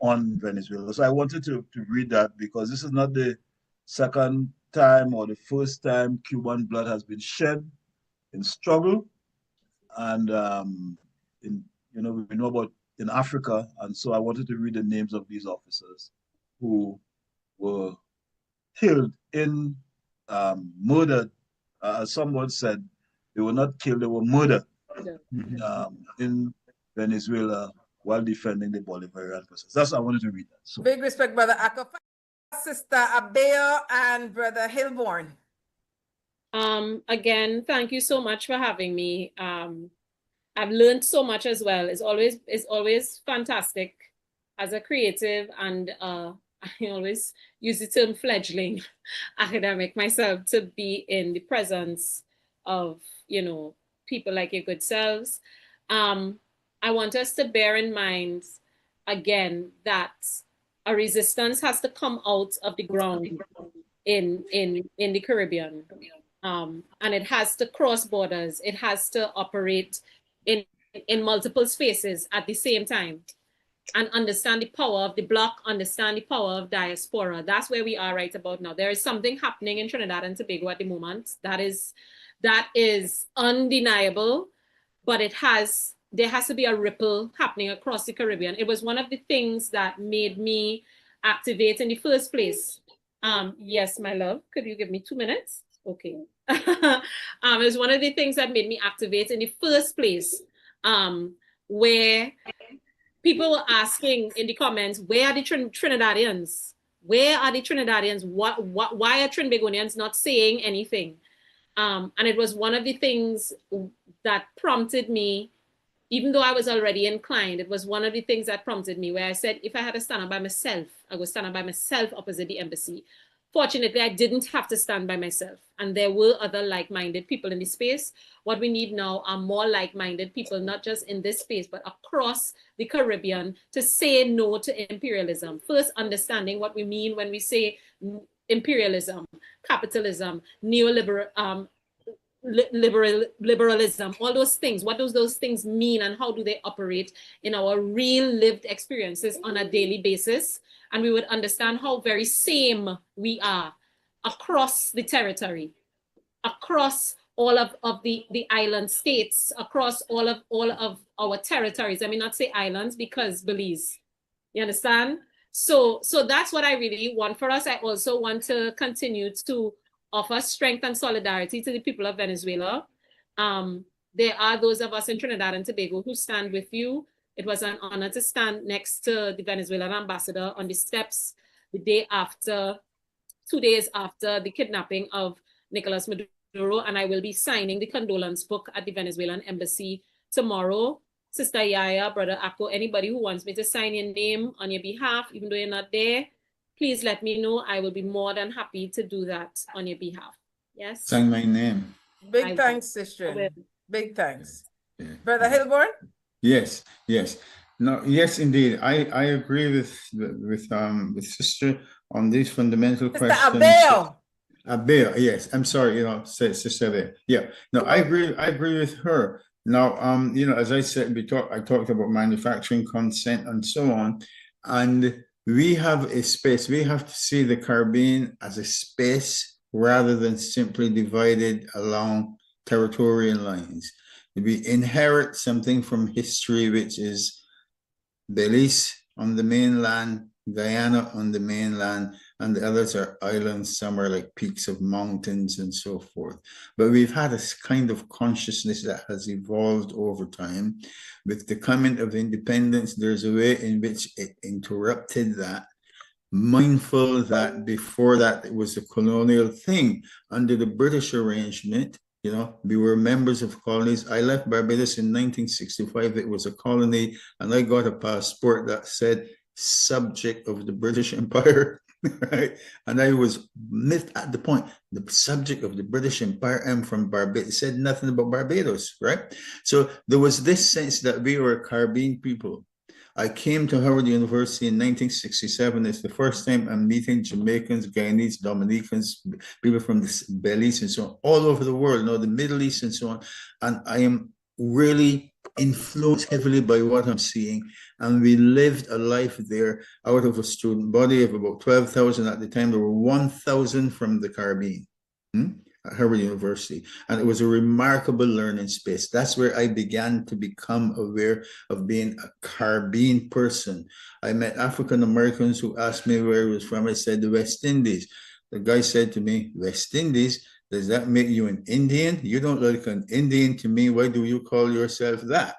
on Venezuela. So I wanted to read that because this is not the second time or the first time Cuban blood has been shed in struggle. And we know about in Africa. And so I wanted to read the names of these officers who were killed in, murdered. As someone said, they were not killed, they were murdered in Venezuela while defending the Bolivarian process. That's why I wanted to read that. So. Big respect, Brother Akko. Sister Abeo and Brother Hilbourne. Again, thank you so much for having me. I've learned so much as well. It's always fantastic as a creative, and I always use the term fledgling academic myself to be in the presence of, people like your good selves. I want us to bear in mind, again, that a resistance has to come out of the ground in the Caribbean. And it has to cross borders. It has to operate in multiple spaces at the same time, and understand the power of the bloc, understand the power of diaspora. That's where we are right about now. There is something happening in Trinidad and Tobago at the moment that is undeniable, but there has to be a ripple happening across the Caribbean. It was one of the things that made me activate in the first place. Yes, my love, could you give me 2 minutes? Okay. It was one of the things that made me activate in the first place, where people were asking in the comments, where are the Trinidadians? Where are the Trinidadians? Why are Trinbagonians not saying anything? And it was one of the things that prompted me, even though I was already inclined, it was one of the things that prompted me where I said, if I had to stand up by myself, I would stand up by myself opposite the embassy fortunately, I didn't have to stand by myself. And there were other like-minded people in the space. What we need now are more like-minded people, not just in this space, but across the Caribbean, to say no to imperialism. First, understanding what we mean when we say imperialism, capitalism, neoliberal, liberalism, all those things. What do those things mean and how do they operate in our real lived experiences on a daily basis? And we would understand how very same we are across the territory, across all of the island states, across all of our territories. I mean, not say islands because Belize, you understand? So that's what I really want for us. I also want to continue to offer strength and solidarity to the people of Venezuela. There are those of us in Trinidad and Tobago who stand with you. It was an honor to stand next to the Venezuelan ambassador on the steps the day after, 2 days after the kidnapping of Nicolas Maduro, and I will be signing the condolence book at the Venezuelan embassy tomorrow. Sister YaYa, Brother Akko, anybody who wants me to sign your name on your behalf, even though you're not there, please let me know. I will be more than happy to do that on your behalf. Yes? Sign my name. Big thanks, sister. Big thanks. Yeah. Brother Hilbourne? Yes, yes. No, yes, indeed. I agree with Sister on these fundamental questions. Abeo. Abeo, yes. I'm sorry, Sister there. Yeah. No, I agree with her. Now, as I said, I talked about manufacturing consent and so on, and we have a space. We have to see the Caribbean as a space rather than simply divided along territorial lines. We inherit something from history, which is Belize on the mainland, Guyana on the mainland, and the others are islands, some are like peaks of mountains and so forth. But we've had a kind of consciousness that has evolved over time. With the coming of independence, there's a way in which it interrupted that, mindful that before that it was a colonial thing. Under the British arrangement, we were members of colonies. I left Barbados in 1965. It was a colony, and I got a passport that said subject of the British Empire, right? And I was at the point, the subject of the British Empire. I'm from Barbados. It said nothing about Barbados, right? So there was this sense that we were a Caribbean people. I came to Howard University in 1967. It's the first time I'm meeting Jamaicans, Guyanese, Dominicans, people from the Belize and so on, all over the world, the Middle East and so on. And I am really influenced heavily by what I'm seeing. And we lived a life there out of a student body of about 12,000 at the time. There were 1,000 from the Caribbean. At Howard University, and it was a remarkable learning space. That's where I began to become aware of being a Caribbean person. I met African Americans who asked me where I was from. I said the West Indies. The guy said to me, West Indies, does that make you an Indian? You don't look like an Indian to me. Why do you call yourself that?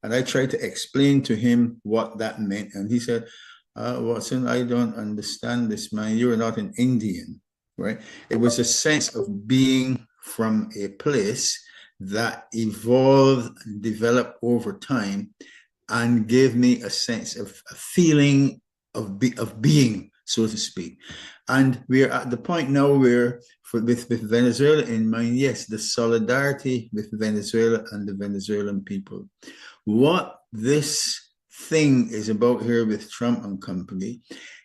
And I tried to explain to him what that meant. And he said, Watson, I don't understand this, man. You're not an Indian. Right? It was a sense of being from a place that evolved and developed over time and gave me a sense of a feeling of being, so to speak. And we're at the point now where, with Venezuela in mind, yes, the solidarity with Venezuela and the Venezuelan people. What this thing is about here with Trump and company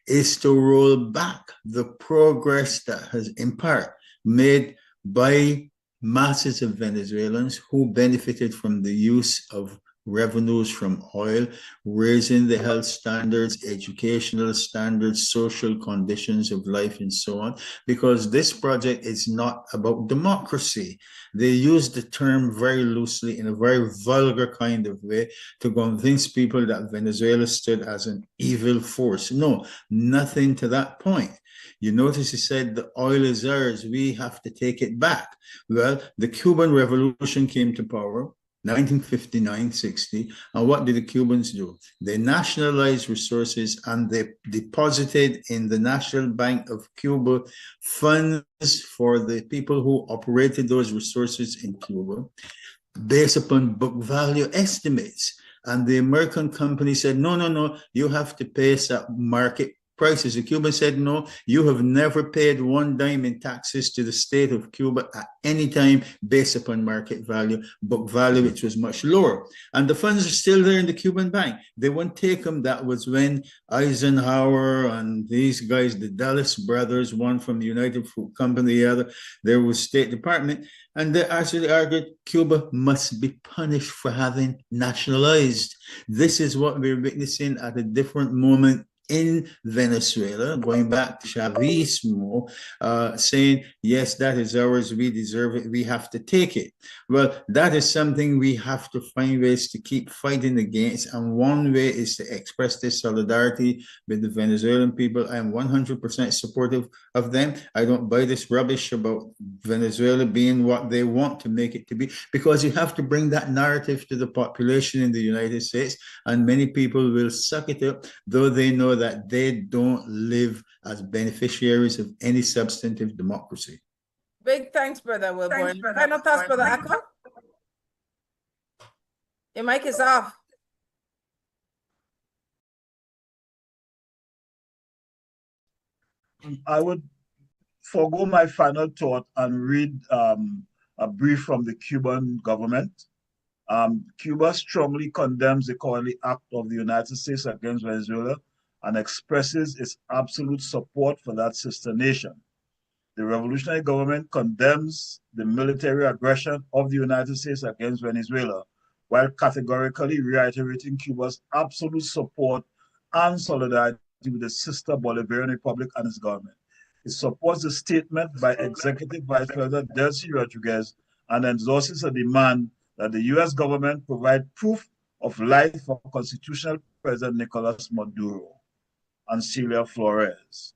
is to roll back the progress that has in part made by masses of Venezuelans who benefited from the use of revenues from oil, raising the health standards, educational standards, social conditions of life, and so on, because this project is not about democracy. They use the term very loosely in a very vulgar kind of way to convince people that Venezuela stood as an evil force. No, nothing to that point. You notice he said the oil is ours, we have to take it back. Well, the Cuban Revolution came to power 1959-60, and what did the Cubans do? They nationalized resources and they deposited in the National Bank of Cuba funds for the people who operated those resources in Cuba based upon book value estimates. And the American company said, no, you have to pay us at market prices. The Cubans said, no, you have never paid one dime in taxes to the state of Cuba at any time based upon market value, book value, which was much lower. And the funds are still there in the Cuban bank. They won't take them. That was when Eisenhower and these guys, the Dulles brothers, one from the United Fruit Company, the other, there was State Department. And they actually argued Cuba must be punished for having nationalized. This is what we're witnessing at a different moment in Venezuela, going back to Chavismo, saying, yes, that is ours, we deserve it, we have to take it. Well, that is something we have to find ways to keep fighting against, and one way is to express this solidarity with the Venezuelan people. I am 100% supportive of them. I don't buy this rubbish about Venezuela being what they want to make it to be, because you have to bring that narrative to the population in the United States, and many people will suck it up, though they know that they don't live as beneficiaries of any substantive democracy. Big thanks, Brother Wilbourn. Final thoughts, Brother Akko? Your mic is off. I would forego my final thought and read a brief from the Cuban government. Cuba strongly condemns the cowardly act of the United States against Venezuela and expresses its absolute support for that sister nation. The revolutionary government condemns the military aggression of the United States against Venezuela, while categorically reiterating Cuba's absolute support and solidarity with the sister Bolivarian Republic and its government. It supports the statement by Executive Vice President Delcy Rodriguez and endorses a demand that the U.S. government provide proof of life for Constitutional President Nicolas Maduro and Celia Flores.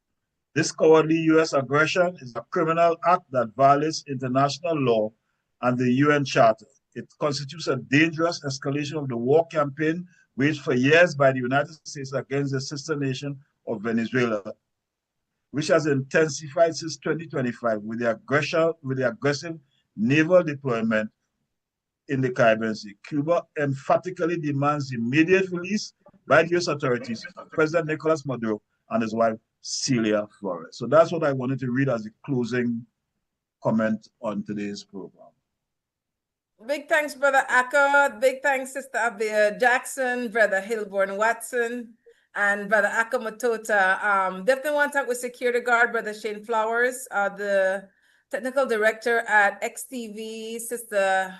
This cowardly U.S. aggression is a criminal act that violates international law and the UN Charter. It constitutes a dangerous escalation of the war campaign waged for years by the United States against the sister nation of Venezuela, which has intensified since 2025 with the aggressive naval deployment in the Caribbean Sea. Cuba emphatically demands the immediate release by the U.S. authorities of President Nicolas Maduro and his wife, Celia Flores. So that's what I wanted to read as the closing comment on today's program. Big thanks, Brother Akko. Big thanks, Sister Abeo Jackson, Brother Hilbourne Watson, and Brother Akko Mutota. Definitely want to talk with Security Guard, Brother Shane Flowers, the Technical Director at XTV, Sister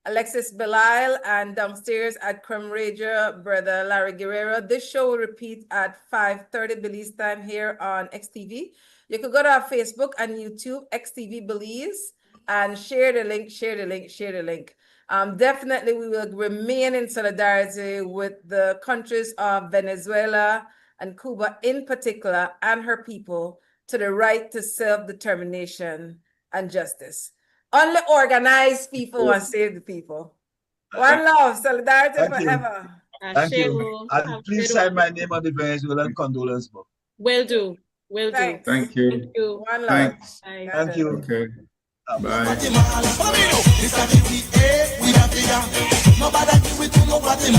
Alexis Belial, and downstairs at Creme Radio, Brother Larry Guerrero. This show will repeat at 5:30 Belize time here on XTV. You can go to our Facebook and YouTube, XTV Belize, and share the link, share the link, share the link. Definitely, we will remain in solidarity with the countries of Venezuela and Cuba in particular, and her people, to the right to self-determination and justice. Only organized people want to save the people. One love, solidarity forever. Thank you. And please sign my name on the Venezuelan condolence book. Will do. Will do. Thanks. Thank you. Thank you. One love. Thanks. Bye. Thank you. Okay. Bye. Nobody